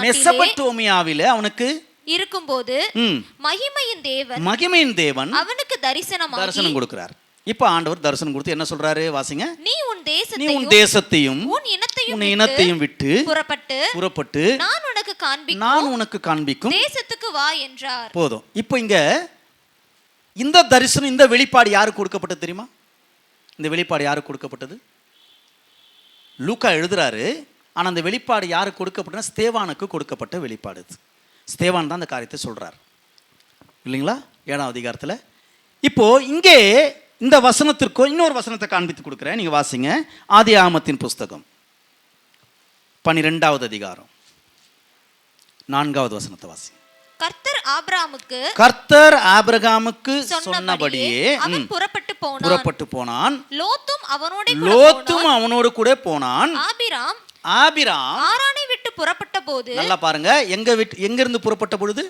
B: மெசொப்பொத்தாமியாவிலே அவனுக்கு
C: இருக்கும்போது மகிமையின் தேவன் அவனுக்கு தரிசனம்
B: கொடுக்கிறார். இப்ப ஆண்டவர் தரிசனம் கொடுத்து என்ன சொல்றாரு? வாசிங்க.
C: நீ உன்
B: தேசத்தையும் உன் இனத்தையும் விட்டு புறப்பட்டு நான் உனக்கு காண்பிக்கும்
C: தேசத்துக்கு வா என்றார்.
B: போதும். இப்போ இங்க இந்த தரிசனம், இந்த வெளிப்பாடு யாருக்கு கொடுக்கப்பட்டது தெரியுமா? இந்த வெளிப்பாடு யாருக்கு கொடுக்கப்பட்டது? லூக்கா எழுதுறாரு. ஆனா அந்த வெளிப்பாடு யாருக்கு கொடுக்கப்பட்டதுன்னா ஸ்தேவானுக்கு கொடுக்கப்பட்ட வெளிப்பாடு. ஸ்தேவான் தான் அந்த காரியத்தை சொல்றார் இல்லைங்களா? 7ஆம் அதிகாரத்தில். இப்போ இங்கே இந்த வசனத்திற்கோ இன்னொரு வசனத்தை காண்பித்து கொடுக்குறேன், நீங்க வாசிங்க. ஆதியாகமத்தின் புஸ்தகம் 12வது அதிகாரம் 4வது வசனத்தை வாசிங்க. கர்த்தர் ஆபிரகாமுக்கு சொன்னபடியே
C: அவன் புறப்பட்டு போனான்.
B: லோத்தும் அவனோடு கூட போனான். ஆபிராம்
C: ஆரானை விட்டு புறப்பட்ட போது,
B: நல்லா பாருங்க, எங்க இருந்து புறப்பட்ட பொழுது?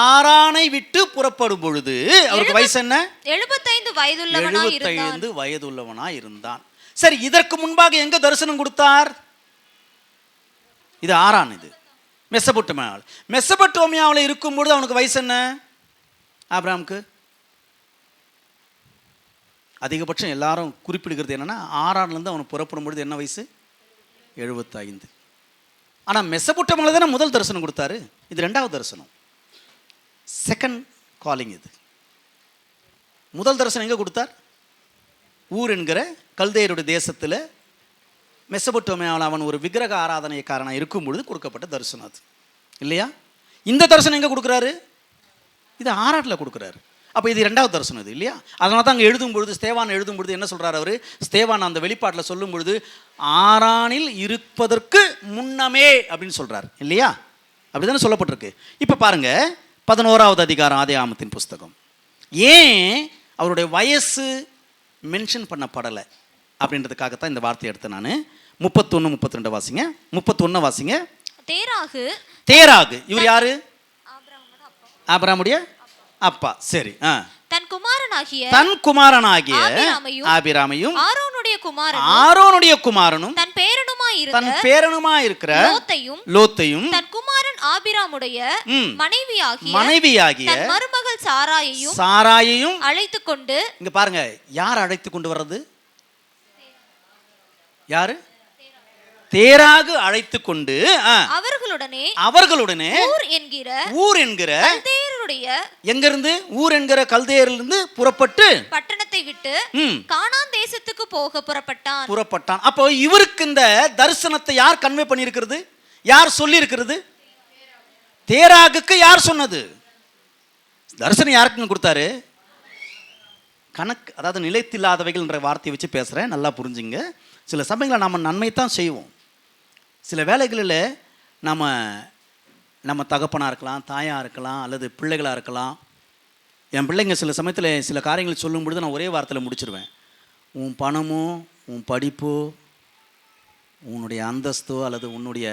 B: ஆரானை விட்டு புறப்படும் பொழுது அவருக்கு வயசு என்ன? 75 வயதுள்ளவனா இருந்தான். சரி, இதற்கு முன்பாக எங்க தரிசனம் கொடுத்தார்? இது ஆரான், இது மெசொப்பொத்தாமியாவில் இருக்கும் பொழுது அவனுக்கு வயசு என்ன? ஆபிரகாமுக்கு அதிகபட்சம் எல்லாரும் குறிப்பிடுகிறது என்னன்னா, ஆரான்ல இருந்து அவனுக்கு புறப்படும் பொழுது என்ன வயசு? 75. ஆனா மெசொப்பொத்தாமியாவில் தானே முதல் தரிசனம் கொடுத்தாரு. இது 2வது தரிசனம், செகண்ட் காலிங். இது முதல் தரிசனம் எங்க கொடுத்தார்? ஊர் என்கிற கல்தேயருடைய தேசத்தில் மெசொப்பொத்தாமியாவில் அவன் ஒரு விக்கிரக ஆராதனைக்காரனாக இருக்கும் பொழுது கொடுக்கப்பட்ட தரிசனம் அது இல்லையா? இந்த தரிசனம் எங்க கொடுக்குறாரு? இது ஆராட்டில் கொடுக்குறாரு. அப்போ இது 2வது தரிசனம் இது இல்லையா? அதனால தான் அங்கே எழுதும் பொழுது, ஸ்தேவான் எழுதும் பொழுது என்ன சொல்றாரு அவர்? ஸ்தேவான் அந்த வெளிப்பாட்டில் சொல்லும் பொழுது ஆரானில் இருப்பதற்கு முன்னமே அப்படின்னு சொல்றாரு இல்லையா? அப்படிதானே சொல்லப்பட்டிருக்கு. இப்போ பாருங்க, 11வது அதிகாரம் ஆதியாகமத்தின் புஸ்தகம். ஏன் அவருடைய வயசு மென்ஷன் பண்ணப்படலை அப்படின்றதுக்காகத்தான் இந்த வார்த்தையை எடுத்து நான் 31, 32 வாசிங்க. 31 வாசிங்க. தேராகு இவர் யாரு? ஆபிரகாமுடைய அப்பா. சரி.
C: தன் குமாரனாகிய
B: ஆபிராமையும்
C: ஆரோனுடைய குமாரனும்
B: தன் பேரனுமாய் இருக்கிற லோத்தையும்
C: தன் குமாரன் ஆபிராமுடைய மனைவியாகிய மருமகள் சாராயையும் அழைத்துக் கொண்டு.
B: இங்க பாருங்க, யார் அழைத்து கொண்டு வர்றது? யாரு? தேராகு அழைத்து கொண்டு அவர்களுடனே ஊர் என்கிற எங்கிருந்து? ஊர் என்கிற கல்தேயரிலிருந்து புறப்பட்டு
C: பட்டணத்தை விட்டு கானான் தேசத்துக்கு போக புறப்பட்டான்.
B: அப்போ இவருக்கு இந்த தரிசனத்தை யார் கன்வே பண்ணியிருக்கிறது? யார் சொல்லி இருக்கிறது? தேராகுக்கு யார் சொன்னது? தரிசனம் யாருக்குங்க கொடுத்தாரு? கணக்கு, அதாவது நிலைத்தில்லாதவைகள்ன்ற வார்த்தையை வச்சு பேசுகிறேன், நல்லா புரிஞ்சுங்க. சில சமயங்களில் நம்ம நன்மை தான் செய்வோம். சில வேலைகளில் நம்ம தகப்பனாக இருக்கலாம், தாயாக இருக்கலாம், அல்லது பிள்ளைகளாக இருக்கலாம். என் பிள்ளைங்க சில சமயத்தில் சில காரியங்கள் சொல்லும் பொழுது நான் ஒரே வார்த்தையில் முடிச்சிருவேன். உன் பணமோ, உன் படிப்போ, உன்னுடைய அந்தஸ்தோ அல்லது உன்னுடைய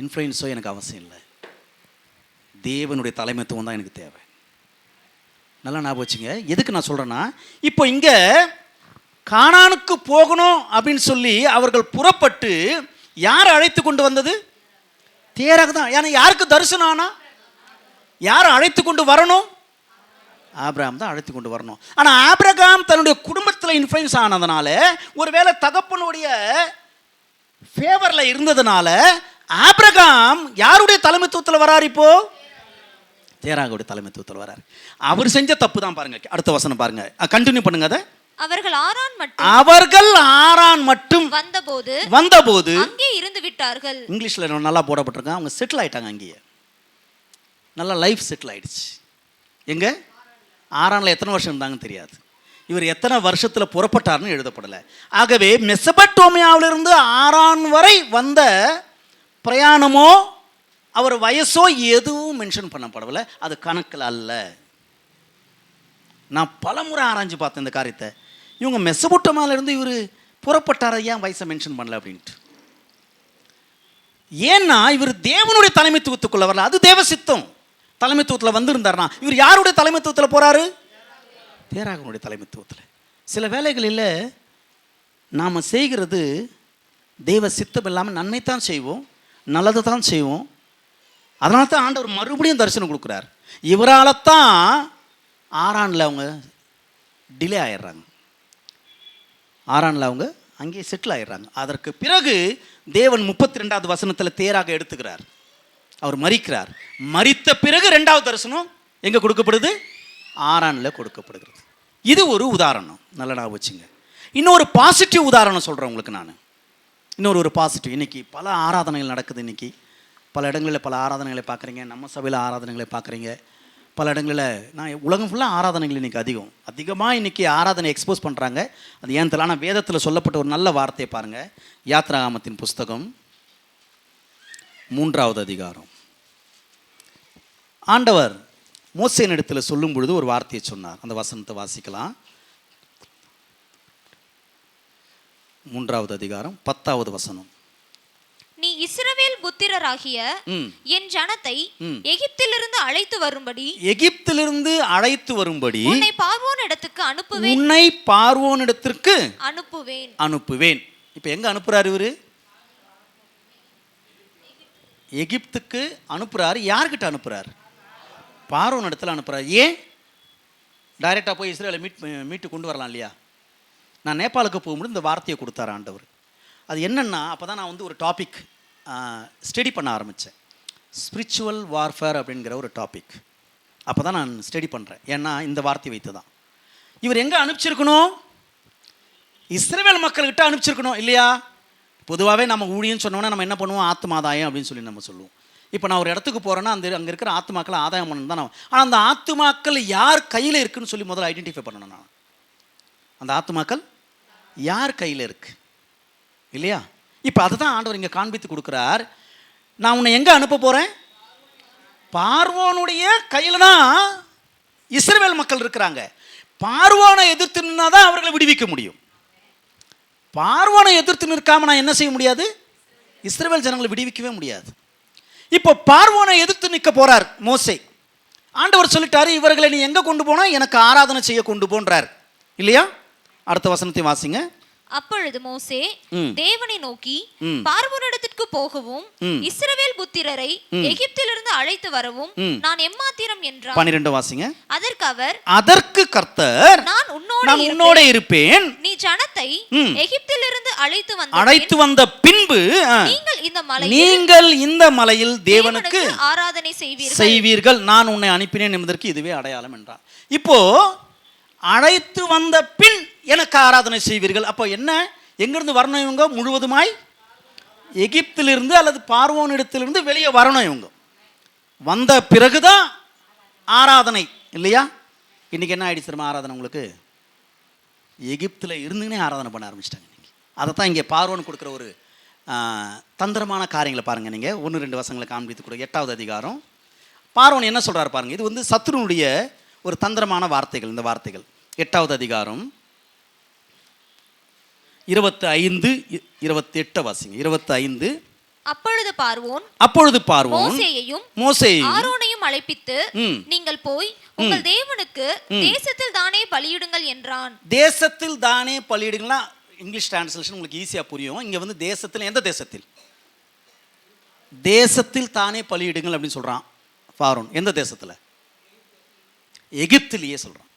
B: இன்ஃப்ளூயன்ஸோ எனக்கு அவசியம் இல்லை. தேவனுடைய தலைமைத்துவம் தான் எனக்கு தேவை. நல்லா ஞாபகம் வச்சுங்க. எதுக்கு நான் சொல்கிறேன்னா, இப்போ இங்கே கானானுக்கு போகணும் அப்படின்னு சொல்லி அவர்கள் புறப்பட்டு யார் அழைத்து கொண்டு வந்தது? தேராக தான். ஏன்னா யாருக்கு தரிசனம் ஆனா? யார் அழைத்து கொண்டு வரணும்? ஆபிரகாம் தான் அழைத்து கொண்டு வரணும். ஆனால் ஆபிரகாம் தன்னுடைய குடும்பத்தில் இன்ஃப்ளூயன்ஸ் ஆனதுனால, ஒருவேளை தகப்பனுடைய ஃபேவரில் இருந்ததுனால ஆபிரகாம் யாருடைய தலைமைத்துவத்தில் வரார்? இப்போ தேராகுடைய தலைமைத்துவத்தில் வரார். அவர் செஞ்ச தப்பு தான் பாருங்க. அடுத்த வசனம் பாருங்க, கண்டினியூ பண்ணுங்க. அதை அவர்கள் ஆரான் மட்டும் வந்தபோது
C: அங்கே இருந்து விட்டார்கள்.
B: இங்கிலீஷ்ல நல்லா போடப்பட்டிருக்காங்க. அவங்க செட்டில் ஆயிட்டாங்க, அங்கேயே நல்லா லைஃப் செட்டில் ஆயிடுச்சு. எங்க ஆரான்ல எத்தனை வருஷம் இருந்தாங்கன்னு தெரியாது. இவர் எத்தனை வருஷத்தில் புறப்பட்டார்னு எழுதப்படலை. ஆகவே மெசபட்டோமியாவிலிருந்து ஆரான் வரை வந்த பிரயாணமோ அவர் வயசோ எதுவும் மென்ஷன் பண்ணப்படவில்லை. அது கணக்கில் அல்ல. நான் பலமுறை ஆராய்ஞ்சு பார்த்தேன் இந்த காரியத்தை. இவங்க மெசபட்டோமியாவிலிருந்து இவர் புறப்பட்டார், ஏன் வயசை மென்ஷன் பண்ணல அப்படின்ட்டு. ஏன்னா இவர் தேவனுடைய தலைமைத்துவத்துக்குள்ள வரல. அது தேவ சித்தம். தலைமைத்துவத்தில் வந்திருந்தார்னா இவர் யாருடைய தலைமைத்துவத்தில் போறாரு? தேராகனுடைய தலைமைத்துவத்தில். சில வேளைகளில் நாம் செய்கிறது தெய்வ சித்தம் இல்லாமல் நன்மைத்தான் செய்வோம், நல்லது தான் செய்வோம். அதனால தான் ஆண்டவர் மறுபடியும் தரிசனம் கொடுக்குறார். இவரால் தான் ஆரானில் அவங்க டிலே ஆயிடுறாங்க. ஆரானில் அவங்க அங்கேயே செட்டில் ஆயிடுறாங்க. அதற்கு பிறகு தேவன் 32வது வசனத்தில் தேராக எடுத்துக்கிறார். அவர் மரிக்கிறார். மரித்த பிறகு 2வது தரிசனம் எங்கே கொடுக்கப்படுது? ஆரானில் கொடுக்கப்படுகிறது. இது ஒரு உதாரணம், நல்ல ஞாபகம் வச்சுங்க. இன்னொரு பாசிட்டிவ் உதாரணம் சொல்கிறேன் உங்களுக்கு நான். இன்னொரு பாசிட்டிவ். இன்றைக்கி பல ஆராதனைகள் நடக்குது. இன்றைக்கி பல இடங்களில் பல ஆராதனைகளை பார்க்குறீங்க. நம்ம சபையில் ஆராதனைகளை பார்க்குறீங்க. பல இடங்களில் நான் உலகம் ஃபுல்லாக ஆராதனைகள் இன்றைக்கி அதிகமாக இன்றைக்கி ஆராதனை எக்ஸ்போஸ் பண்ணுறாங்க. அது ஏன் தெரியல. ஆனால் வேதத்தில் சொல்லப்பட்ட ஒரு நல்ல வார்த்தையை பாருங்கள். யாத்ராகமத்தின் புஸ்தகம் 3வது அதிகாரம். ஆண்டவர் மோசேனிடத்தில் சொல்லும் பொழுது ஒரு வார்த்தையை சொன்னார். அந்த வசனத்தை வாசிக்கலாம். 3வது அதிகாரம் 10வது வசனம்.
C: நீ இஸ்ரவேல் புத்திரராகிய என் ஜனத்தை எகிப்திலிருந்து அழைத்து வரும்படி உன்னை பார்வோனிடத்துக்கு அனுப்புவேன். இப்ப எங்க அனுப்புறாரு இவரு? எகிப்துக்கு அனுப்புறாரு. யார்கிட்ட அனுப்புறாரு? பார்வோன் இடத்துல அனுப்புறாரு. ஏன்? டைரக்டா போய் இஸ்ரேலை மீட்டு கொண்டு வரலாம் இல்லையா? நான் நேபாளுக்கு போகும்போது இந்த வார்த்தையை கொடுத்தார் ஆண்டவர். அது என்னென்னா, அப்போ தான் நான் ஒரு டாபிக் ஸ்டடி பண்ண ஆரம்பித்தேன். ஸ்பிரிச்சுவல் வார்ஃபேர் அப்படிங்கிற ஒரு டாபிக். அப்போ தான் நான் ஸ்டடி பண்ணுறேன். ஏன்னா இந்த வார்த்தை வைத்து தான் இவர் எங்கே அனுப்பிச்சிருக்கணும்? இஸ்ரவேல் மக்கள்கிட்ட அனுப்பிச்சிருக்கணும் இல்லையா? பொதுவாகவே நம்ம ஊழியன்னு சொன்னோன்னா நம்ம என்ன பண்ணுவோம்? ஆத்மாதாயம் அப்படின்னு சொல்லி நம்ம சொல்லுவோம். இப்போ நான் ஒரு இடத்துக்கு போகிறேன்னா அங்கே இருக்கிற ஆத்மாக்களை ஆதாயம் பண்ணணும் தான். ஆனால் அந்த ஆத்மாக்கள் யார் கையில் இருக்குன்னு சொல்லி முதல்ல ஐடென்டிஃபை பண்ணணும். நான் அந்த ஆத்மாக்கள் யார் கையில் இருக்குது இல்லையா? இப்போ அதை தான் ஆண்டவர் இங்கே காண்பித்து கொடுக்குறார். நான் உன்னை எங்கே அனுப்ப போகிறேன்? பார்வோனுடைய கையில் தான் இஸ்ரவேல் மக்கள் இருக்கிறாங்க. பார்வோனை எதிர்த்து நின்னா தான் அவர்களை விடுவிக்க முடியும். பார்வோனை எதிர்த்து நிற்காமல் நான் என்ன செய்ய முடியாது? இஸ்ரவேல் ஜனங்களை விடுவிக்கவே முடியாது. இப்போ பார்வோனை எதிர்த்து நிற்க போகிறார் மோசே. ஆண்டவர் சொல்லிட்டாரு, இவர்களை நீ எங்கே கொண்டு போனால் எனக்கு ஆராதனை செய்ய கொண்டு போன்றார் இல்லையா? அடுத்த வசனத்தை வாசிங்க. அப்பொழுது மோசே தேவனை நோக்கி, பார்வோனிடத்திற்கு போகவும் இஸ்ரவேல் புத்திரரை எகிப்திலிருந்து அழைத்து வரவும் நான் எம்மாத்திரம் என்றார்.
B: 12 வாசிங்க.
C: அதற்கு கர்த்தர், நான் உன்னோட இருப்பேன். நீ ஜனத்தை எகிப்திலிருந்து அழைத்து வந்த பின்பு நீங்கள் இந்த மலையில் தேவனுக்கு ஆராதனை
B: செய்வீர்கள். நான் உன்னை அனுப்பினேன் என்பதற்கு இதுவே அடையாளம் என்றார். இப்போ அழைத்து வந்த பின் எனக்கு ஆராதனை செய்வீர்கள். அப்போ என்ன? எங்கிருந்து வரணும்? இவங்க முழுவதுமாய் எகிப்திலிருந்து அல்லது பார்வோனிடத்திலிருந்து வெளியே வரணும். இவங்க வந்த பிறகுதான்
C: ஆராதனை இல்லையா? இன்றைக்கி என்ன ஆயிடுச்சு தெரியுமா ஆராதனை உங்களுக்கு? எகிப்தில் இருந்துன்னே ஆராதனை பண்ண ஆரம்பிச்சிட்டாங்க. நீங்கள் அதை தான் இங்கே பார்வோன் கொடுக்குற ஒரு தந்திரமான காரியங்களை பாருங்கள். நீங்கள் 1-2 வசங்களை காண்பித்து கூட 8வது அதிகாரம் பார்வோன் என்ன சொல்கிறாரு பாருங்கள். இது வந்து சத்துருனுடைய ஒரு தந்திரமான வார்த்தைகள். இந்த வார்த்தைகள் 8வது அதிகாரம் 25-28 வாசிங்க. 25.
D: அப்பொழுது பார்வோன் மோசேயையும் ஆரோனையும் அழைப்பித்து, நீங்கள் போய் உங்கள் தேவனுக்கு தேசத்தில் தானே பலியிடுங்கள் என்றான்.
C: தேசத்தில் தானே பலியிடுங்களா? இங்கிலீஷ் டிரான்ஸ்லேஷன் உங்களுக்கு ஈஸியாக புரியும். இங்கே வந்து தேசத்தில், எந்த தேசத்தில்? தேசத்தில் தானே பலியிடுங்கள் அப்படின்னு சொல்கிறான் பார்வோன். எந்த தேசத்தில்? எகிப்திலேயே சொல்கிறான்.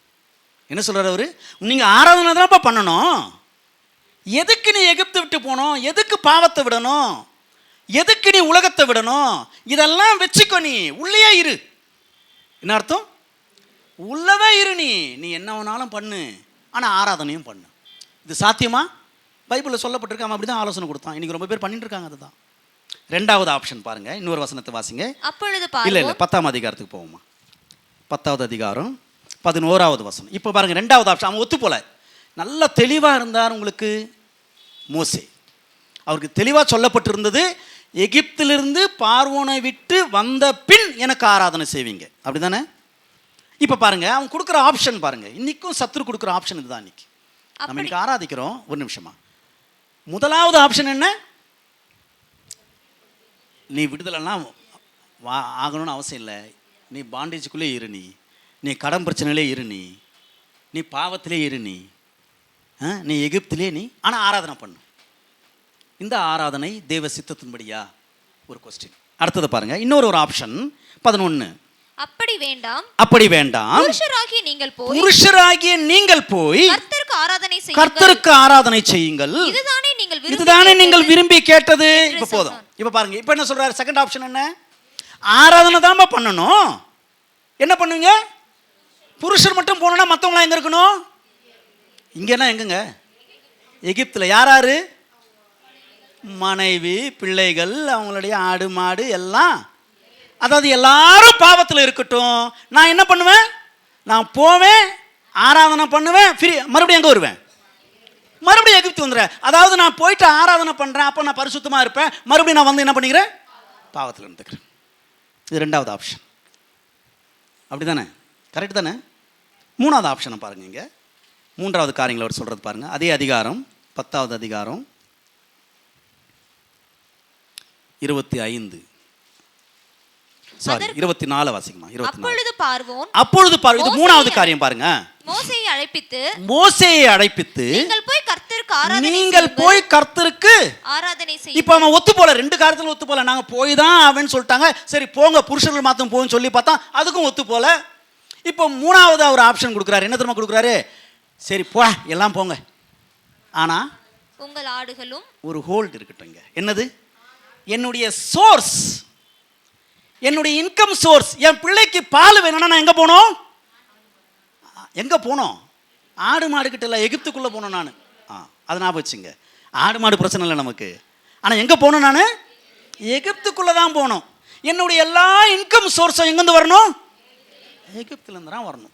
C: என்ன சொல்கிறார் அவர்? நீங்கள் ஆராதனை தான்ப்பா பண்ணணும். எதுக்கு நீ எகிப்து விட்டு போகணும்? எதுக்கு பாவத்தை விடணும்? எதுக்கு நீ உலகத்தை விடணும்? இதெல்லாம் வச்சுக்கோ, நீ உள்ளே இரு. என்ன அர்த்தம்? உள்ளவே இரு. நீ என்ன வேணாலும் பண்ணு, ஆனால் ஆராதனையும் பண்ணு. இது சாத்தியமா? பைபிளில் சொல்லப்பட்டிருக்கு. அவன் அப்படி தான் ஆலோசனை கொடுத்தான். இன்னைக்கு ரொம்ப பேர் பண்ணிட்டு இருக்காங்க. அதுதான் 2வது ஆப்ஷன் பாருங்க. இன்னொரு வசனத்தை வாசிங்க. இல்லை 10ஆம் அதிகாரத்துக்கு போவோமா? 10வது அதிகாரம் 11வது வசனம். இப்போ பாருங்க 2வது ஆப்ஷன். அவன் ஒத்து போல நல்ல தெளிவாக இருந்தார். உங்களுக்கு மோசே அவருக்கு தெளிவாக சொல்லப்பட்டிருந்தது, எகிப்திலிருந்து பார்வோனை விட்டு வந்த பின் எனக்கு ஆராதனை செய்வீங்க. அப்படி தானே? இப்போ பாருங்க அவன் கொடுக்குற ஆப்ஷன் பாருங்க. இன்னைக்கும் சத்துரு கொடுக்குற ஆப்ஷன் இதுதான். இன்னைக்கு நம்ம இன்னைக்கு ஆராதிக்கிறோம். ஒரு நிமிஷமா. முதலாவது ஆப்ஷன் என்ன? நீ விடுதலைலாம் ஆகணும்னு அவசியம் இல்லை. நீ பாண்டேஜுக்குள்ளே இரு. நீ கடன் பிரச்சனையிலே இரு. நீ பாவத்திலே இரு. நீ எகிப்திலே ஆனால் ஆராதனை பண்ணு. இந்த ஆராதனை தேவ சித்தத்தின்படியா? ஒரு கொஸ்டின். அடுத்தது பாருங்க. இன்னொரு ஆப்ஷன் 11.
D: அப்படி வேண்டாம். புருஷராகிய நீங்கள் போய் கர்த்தருக்கு ஆராதனை செய்யுங்கள். இதுதானே நீங்கள் விரும்பி கேட்டது.
C: இப்போ போதும். இப்போ பாருங்க. இப்போ என்ன சொல்றாரு? செகண்ட் ஆப்ஷன் என்ன? ஆராதனை தான் பண்ணணும். என்ன பண்ணுவீங்க? புருஷர் மட்டும் போனோம்னா மற்றவங்களாம் எங்க இருக்கணும்? இங்கன்னா எங்கங்க? எகிப்தில். யாராரு? மனைவி, பிள்ளைகள், அவங்களுடைய ஆடு மாடு எல்லாம். அதாவது எல்லாரும் பாவத்தில் இருக்கட்டும். நான் என்ன பண்ணுவேன்? நான் போவேன், ஆராதனை பண்ணுவேன், மறுபடியும் எங்கே வருவேன்? மறுபடியும் எகிப்து வந்துடுறேன். அதாவது நான் போயிட்டு ஆராதனை பண்ணுறேன், அப்போ நான் பரிசுத்தமாக இருப்பேன். மறுபடியும் நான் வந்து என்ன பண்ணிக்கிறேன்? பாவத்தில் இருந்துக்கிறேன். இது 2வது ஆப்ஷன். அப்படி தானே? கரெக்ட் தானே? 3வது ஆப்ஷனை பாருங்க. இங்கே 3வது காரியங்களை அவர் சொல்கிறது பாருங்க. அதே அதிகாரம் 10வது அதிகாரம் 25 24 வாசிக்குமா? 24. அப்பொழுது பார்வோன் இது 3வது காரியம் பாருங்க. மோசேயை அழைப்பித்து நீங்கள் போய் கர்த்தருக்கு ஆராதனை செய்யுங்கள். இப்போ அவன் ஒத்து போல. 2 காரியத்துல ஒத்து போல. நாங்கள் போய் தான் அவன் சொல்லிட்டாங்க. சரி போங்க, புருஷர்கள் மாத்தம் போன்னு சொல்லி பார்த்தா அதுக்கும் ஒத்து போல. இப்போ 3வது ஒரு ஆப்ஷன் கொடுக்குறாரு. என்ன தெரியுமா கொடுக்குறாரு? சரி போ, எல்லாம் போங்க, ஆனா
D: உங்கள் ஆடுகளும்
C: ஒரு ஹோல்ட் இருக்கட்டும். இங்க என்னது? என்னுடைய சோர்ஸ், என்னுடைய இன்கம் சோர்ஸ். என் பிள்ளைக்கு பால் வேணும்னா நான் எங்கே போகணும்? எங்கே போனோம்? ஆடு மாடு கிட்ட இல்லை, எகிப்துக்குள்ளே போனோம் நான். அதை ஞாபகம் வச்சுங்க. ஆடு மாடு பிரச்சனை இல்லை நமக்கு. ஆனால் எங்கே போகணும்? நான் எகிப்துக்குள்ளே தான் போகணும். என்னுடைய எல்லா இன்கம் சோர்ஸும் எங்கேருந்து வரணும்? எகிப்துலேருந்து தான் வரணும்.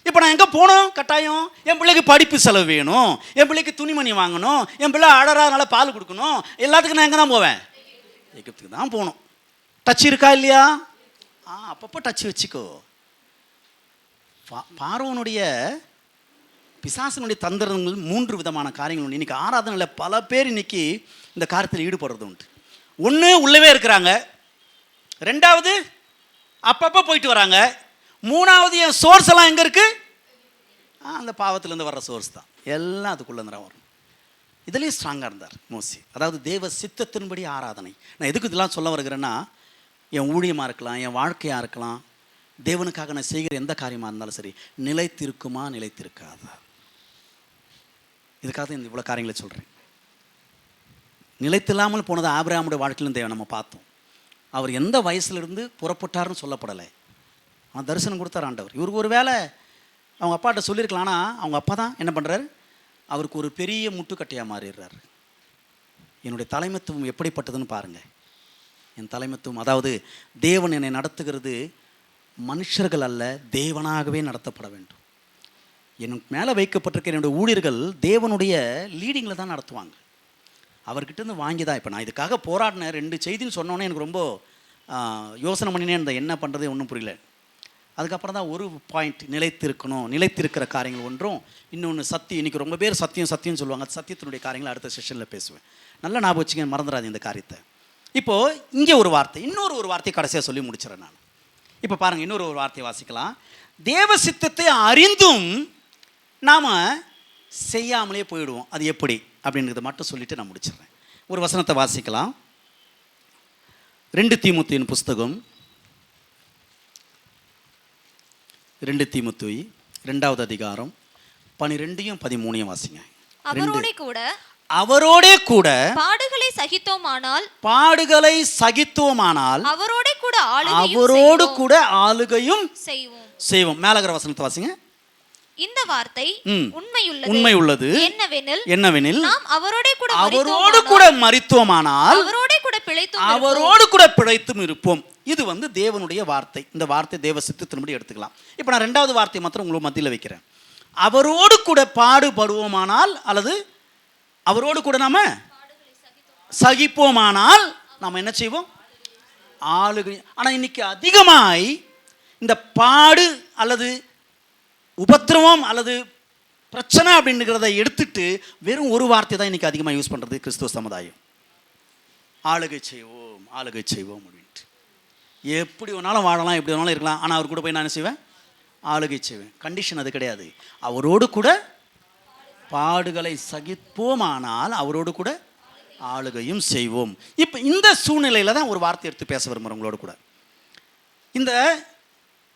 C: இப்போ நான் எங்கே போகணும்? கட்டாயம் என் பிள்ளைக்கு படிப்பு செலவு வேணும், என் பிள்ளைக்கு துணிமணி வாங்கணும், என் பிள்ளை அழறாதனால பால் கொடுக்கணும். எல்லாத்துக்கும் நான் எங்கே தான் போவேன்? எகிப்துக்கு தான் போகணும். டச் இருக்கா இல்லையா? அப்பப்போ டச் வச்சுக்கோ. பார்வோனுடைய பிசாசனுடைய தந்திரங்கள் 3 விதமான காரியங்கள் உண்டு. இன்றைக்கி ஆராதனையில் பல பேர் இன்றைக்கி இந்த காரியத்தில் ஈடுபடுறது உண்டு. ஒன்று உள்ளவே இருக்கிறாங்க, 2வது அப்பப்போ போயிட்டு வராங்க, 3வது என் சோர்ஸ் எல்லாம் எங்கே இருக்குது? அந்த பாவத்திலேருந்து வர்ற சோர்ஸ் தான். எல்லாம் அதுக்குள்ளே வரும். இதுலேயும் ஸ்ட்ராங்காக இருந்தார் மோசே. அதாவது தேவ சித்தத்தின்படி ஆராதனை. நான் எதுக்கு இதெல்லாம் சொல்ல வருகிறேன்னா, என் ஊழியமாக இருக்கலாம், என் வாழ்க்கையாக இருக்கலாம், தேவனுக்காக நான் செய்கிற எந்த காரியமாக இருந்தாலும் சரி, நிலைத்திருக்குமா நிலைத்திருக்காதா? இதுக்காக தான் இவ்வளோ காரியங்களை சொல்கிறேன். நிலைத்தில்லாமல் போனது ஆபிரகாமுடைய வாழ்க்கையிலும் தேவன் நம்ம பார்த்தோம். அவர் எந்த வயசுலேருந்து புறப்பட்டார்னு சொல்லப்படலை. அவன் தரிசனம் கொடுத்தார் ஆண்டவர். இவருக்கு ஒரு வேலை அவங்க அப்பாட்ட சொல்லியிருக்கலாம். ஆனால் அவங்க அப்பா தான் என்ன பண்ணுறாரு? அவருக்கு ஒரு பெரிய முட்டுக்கட்டையாக மாறிடுறாரு. என்னுடைய தலைமைத்துவம் எப்படிப்பட்டதுன்னு பாருங்கள். என் தலைமைத்துவம், அதாவது தேவன் என்னை நடத்துகிறது
B: மனுஷர்கள் அல்ல, தேவனாகவே நடத்தப்பட வேண்டும். எனக்கு மேலே வைக்கப்பட்டிருக்கிற என்னுடைய ஊழியர்கள் தேவனுடைய லீடிங்கில் தான் நடத்துவாங்க. அவர்கிட்டருந்து வாங்கி தான். இப்போ நான் இதுக்காக போராடினேன். 2 செய்தின்னு சொன்னோன்னே எனக்கு ரொம்ப யோசனை பண்ணினே இருந்தேன், என்ன பண்ணுறது ஒன்றும் புரியல. அதுக்கப்புறம் தான் ஒரு பாயிண்ட், நிலைத்திருக்கணும். நிலைத்திருக்கிற காரியங்கள் ஒன்றும், இன்னொன்று சத்தியம். இன்றைக்கி ரொம்ப பேர் சத்தியம் சத்தியம்னு சொல்லுவாங்க. சத்தியத்தினுடைய காரியங்களை அடுத்த செஷனில் பேசுவேன். நல்லா ஞாபகம் வச்சுங்க, மறந்துடாது இந்த காரியத்தை. இப்போது இங்கே ஒரு வார்த்தை, இன்னொரு வார்த்தையை கடைசியாக சொல்லி முடிச்சிடறேன் நான். இப்போ பாருங்கள், இன்னொரு வார்த்தையை வாசிக்கலாம். தேவ சித்தத்தை அறிந்தும் நாம் செய்யாமலே போயிடுவோம். அது எப்படி அப்படின்றத மட்டும் சொல்லிவிட்டு நான் முடிச்சிடுறேன். ஒரு வசனத்தை வாசிக்கலாம். 2 தீமோத்தேயுவின் புஸ்தகம், 2 தீமோத்தேயு 2வது அதிகாரம் 12 13 வாசிங்க. அவரோடே கூட பாடுகளை சகித்தோமானால் அவரோடு கூட ஆளுகையும் செய்வோம். மேலகிற வசனத்தை வாசிங்க.
D: இந்த வார்த்தை
B: உண்மையுள்ளது. என்னவெனில் நாம் அவரோடு கூட மரித்தோமானால் அவரோடு கூட பிழைத்தும் இருப்போம். இது தேவனுடைய வார்த்தை. இந்த வார்த்தை தேவ சித்தத்தின்படி எடுத்துக்கலாம். இப்போ நான் 2வது வார்த்தையை மாத்திரம் உங்களுக்கு மத்தியில் வைக்கிறேன். அவரோடு கூட பாடுபடுவோமானால், அல்லது அவரோடு கூட நாம சகிப்போமானால் நாம் என்ன செய்வோம்? ஆளுகை. ஆனால் இன்னைக்கு அதிகமாய் இந்த பாடு அல்லது உபத்திரவம் அல்லது பிரச்சனை அப்படிங்கிறத எடுத்துட்டு வெறும் ஒரு வார்த்தை தான் இன்னைக்கு அதிகமாக யூஸ் பண்ணுறது கிறிஸ்துவ சமுதாயம். ஆளுகை செய்வோம், ஆளுகை செய்வோம் அப்படின்ட்டு. எப்படி வேணாலும் வாழலாம், எப்படி வேணாலும் இருக்கலாம், ஆனால் அவர் கூட போய் நான் என்ன செய்வேன்? ஆளுகை செய்வேன். கண்டிஷன் அது கிடையாது. அவரோடு கூட பாடுகளை சகிப்போமானால் அவரோடு கூட ஆளுகையும் செய்வோம். இப்போ இந்த சூழ்நிலையில் தான் ஒரு வார்த்தை எடுத்து பேச விரும்புகிறேன் உங்களோட கூட.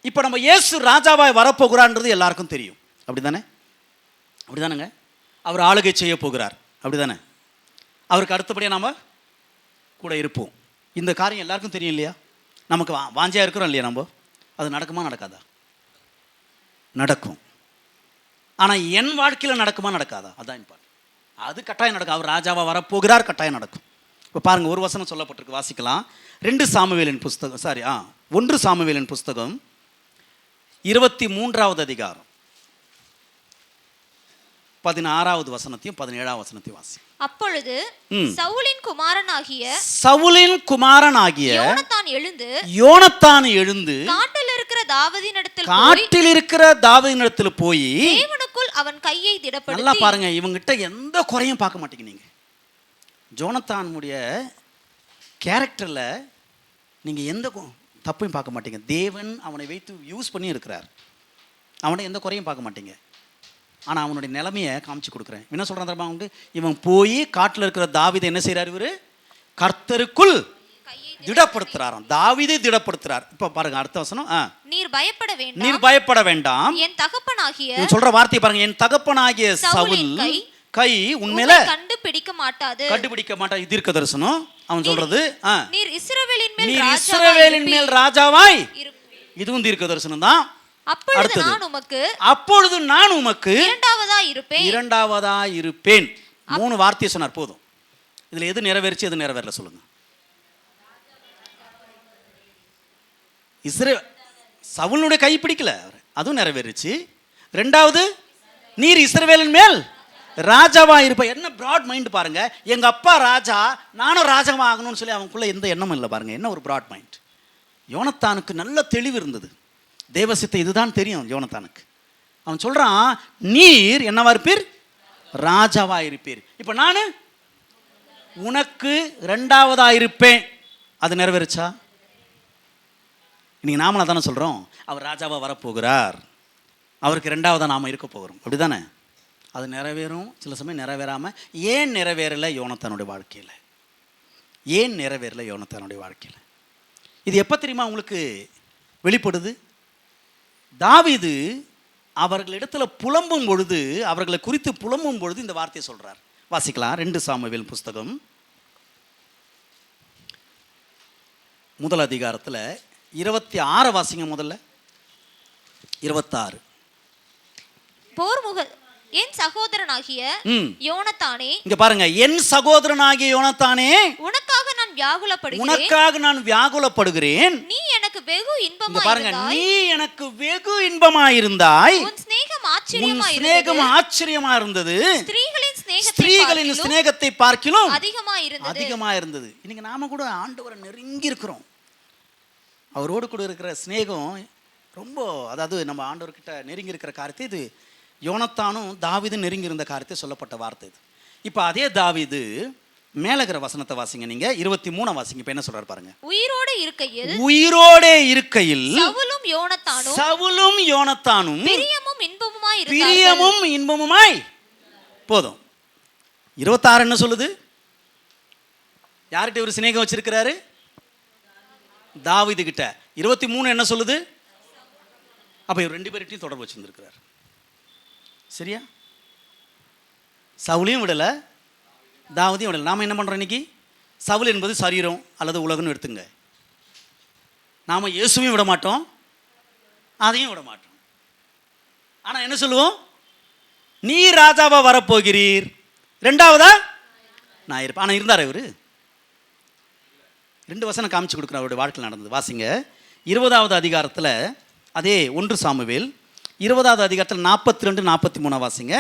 B: இப்போ நம்ம இயேசு ராஜாவாய் வரப்போகிறான்றது எல்லாருக்கும் தெரியும். அப்படி தானே? அப்படி தானேங்க? அவர் ஆளுகை செய்ய போகிறார். அப்படி தானே? அவருக்கு அடுத்தபடியாக நாம் கூட இருப்போம். இந்த காரியம் எல்லாருக்கும் தெரியும் இல்லையா? நமக்கு வாஞ்சியாக இருக்கிறோம் இல்லையா? நம்ம அது நடக்குமா நடக்காதா? நடக்கும். ஆனால் என் வாழ்க்கையில் நடக்குமா நடக்காதா? அதான் இம்பார்ட்டன்ட். அது கட்டாயம் நடக்கும். அவர் ராஜாவாக வரப்போகிறார், கட்டாயம் நடக்கும். இப்போ பாருங்கள், ஒரு வசனம் சொல்லப்பட்டிருக்கு, வாசிக்கலாம். 1 சாமுவேலின் புஸ்தகம் 23வது அதிகாரம் 16வது வசனத்தையும் 17வது வசனத்தையும் வாசி.
D: அப்பொழுது சவுலின்
B: குமாரனாகிய யோனத்தான் எழுந்து காட்டில் இருக்கிற தாவீதினிடத்தில் போய்
D: தேவனுக்குள் அவன் கையை திடப்படுத்தி.
B: நல்லா பாருங்க, இவங்கிட்ட எந்த குறையும் பார்க்க மாட்டீங்க நீங்க. ஜோனத்தானுடைய கேரக்டர்ல நீங்க எந்த தப்பையும் பார்க்க மாட்டீங்க. தேவன் அவனை வைத்து யூஸ் பண்ணி இருக்கிறார். அவனை எந்த குறையும் பார்க்க மாட்டீங்க. ஆனால் அவனுடைய நிலைமையை காமிச்சு கொடுக்குறேன். என்ன சொல்கிறான் தெரியுமா? இவன் போய் காட்டில் இருக்கிற தாவீதை என்ன செய்கிறார்? இவர் கர்த்தருக்குள் திடப்படுத்துறாராம். தாவீதை திடப்படுத்துறார். இப்போ பாருங்க அடுத்த வசனம்.
D: நீர்
B: பயப்பட வேண்டாம்.
D: என் தகப்பனாகிய
B: சொல்ற வார்த்தை பாருங்க. என் தகப்பனாகிய சவுல் கை உண்மையில கண்டுபிடிக்க மாட்டாது. தீர்க்க தரிசனம் அவன் சொல்றது.
D: நீர் இஸ்ரவேலின்
B: மேல் ராஜாவாய். இதுவும் தீர்க்க தரிசனம் தான். அப்பொழுது நான் உமக்கு இரண்டாவதாய் இருப்பேன். 3 வார்த்தையை சொன்னார், போதும். இதுல எது நிறைவேறிச்சு, எது நிறைவேறல சொல்லுங்க. சவுலுடைய கை பிடிக்கல, அதுவும் நிறைவேறிச்சு. 2வது, நீர் இஸ்ரவேலின் மேல் ராஜாவா இருப்ப. என்ன பிராட் மைண்ட் பாருங்க. எங்க அப்பா ராஜா, நானும் ராஜாவா ஆகணும்னு சொல்லி அவனுக்குள்ள எந்த எண்ணமும் இல்லை பாருங்க. என்ன ஒரு பிராட் மைண்ட். யோனத்தானுக்கு நல்ல தெளிவு இருந்தது. தேவசித்தை இதுதான் தெரியும் யோனத்தானுக்கு. அவன் சொல்றான், நீர் என்னவா இருப்பீர்? ராஜாவா இருப்பீர். இப்ப நான் உனக்கு 2வதா இருப்பேன். அது நிறைவேறுச்சா? இன்னைக்கு நாமளா தானே சொல்றோம், அவர் ராஜாவா வரப்போகிறார், அவருக்கு 2வதா நாம இருக்க போகிறோம். அப்படிதானே? அது நிறைவேறும், சில சமயம் நிறைவேறாம. ஏன் நிறைவேறல யோனத்தானுடைய வாழ்க்கையில்? ஏன் நிறைவேறல யோனத்தானுடைய வாழ்க்கையில்? இது எப்போ தெரியுமா உங்களுக்கு வெளிப்படுது? தாவீது அவர்களிடத்துல புலம்பும் பொழுது, அவர்களை குறித்து புலம்பும் பொழுது இந்த வார்த்தையை சொல்றார். வாசிக்கலாம். 2 சாமுவேல் புஸ்தகம் 1 அதிகாரத்தில் 26 வாசிங்க. முதல்ல 26.
D: என் சகோதரனாகிய யோனத்தானே,
B: இங்க பாருங்க, என் சகோதரனாகிய யோனத்தானே,
D: உனக்காக நான் வியாகுலப்படுகிறேன்.
B: நீ
D: எனக்கு வெகு
C: இங்க பாருங்க,
D: இன்பமாயிருந்தாய்.
C: நீ எனக்கு வெகு இன்பமாயிருந்தாய்,
D: உன் சிநேகம்
C: உன்
D: ஆச்சரியமாயிருந்தது.
C: சிநேகம் ஆச்சரியமா இருந்தது,
D: ஸ்திரீகளின்
C: ஸ்திரீகளின்
D: சிநேகத்தை
C: சிநேகத்தை பார்க்கிலும்
D: அதிகமாயிருந்தது.
C: அதிகமா இருந்தது. இன்னைக்கு நாம கூட ஆண்டவரை நெருங்கி இருக்கிறோம். அவரோடு கூட இருக்கிற சிநேகம் ரொம்ப, அதாவது நம்ம ஆண்டவர்கிட்ட நெருங்கி இருக்கிற காரியத்தை, இது யோனத்தானும் தாவீதும் நெருங்கி இருந்த காரியத்தை சொல்லப்பட்ட வார்த்தை இது. இப்போ அதே தாவீது மேலகிற வசனத்தை வாசிங்க, நீங்க 23 வாசிங்க. இப்ப என்ன சொல்றாரு பாருங்க.
D: உயிரோடு இருக்கையில்
C: உயிரோடே இருக்கையில்
D: சவுலும் யோனத்தானும்
C: பிரியமும்
D: பிரியமும்
C: இன்பமுமாய் போதும். 26 என்ன சொல்லுது? யார்கிட்ட இவர் சிநேகம் வச்சிருக்கிறாரு? தாவீது கிட்ட. 23 என்ன சொல்லுது? அப்ப இவர் 2 பேர்கிட்டையும் தொடர்பு வச்சிருந்திருக்கிறார். சரியா? சவுலையும் விடல, தாவீதையும் விடல. நாம என்ன பண்றோம் இன்னைக்கு? சவுல் என்பது சரீரம் அல்லது உலகம்னு எடுத்துங்க. நாம இயேசுவையும் விட மாட்டோம், அதையும் விட மாட்டோம். ஆனா என்ன சொல்லுவோம்? நீ ராஜாவா வரப்போகிறீர், 2வதா நான் இருப்பேன். ஆனா இருந்தார் இவரு. 2 வசனம் காமிச்சு கொடுக்குற அவருடைய வாழ்க்கையில் நடந்தது. வாசிங்க 20வது அதிகாரத்தில், அதே 1 சாமுவேல் 20வது அதிகாரத்தில் 42 43 வாசிங்க.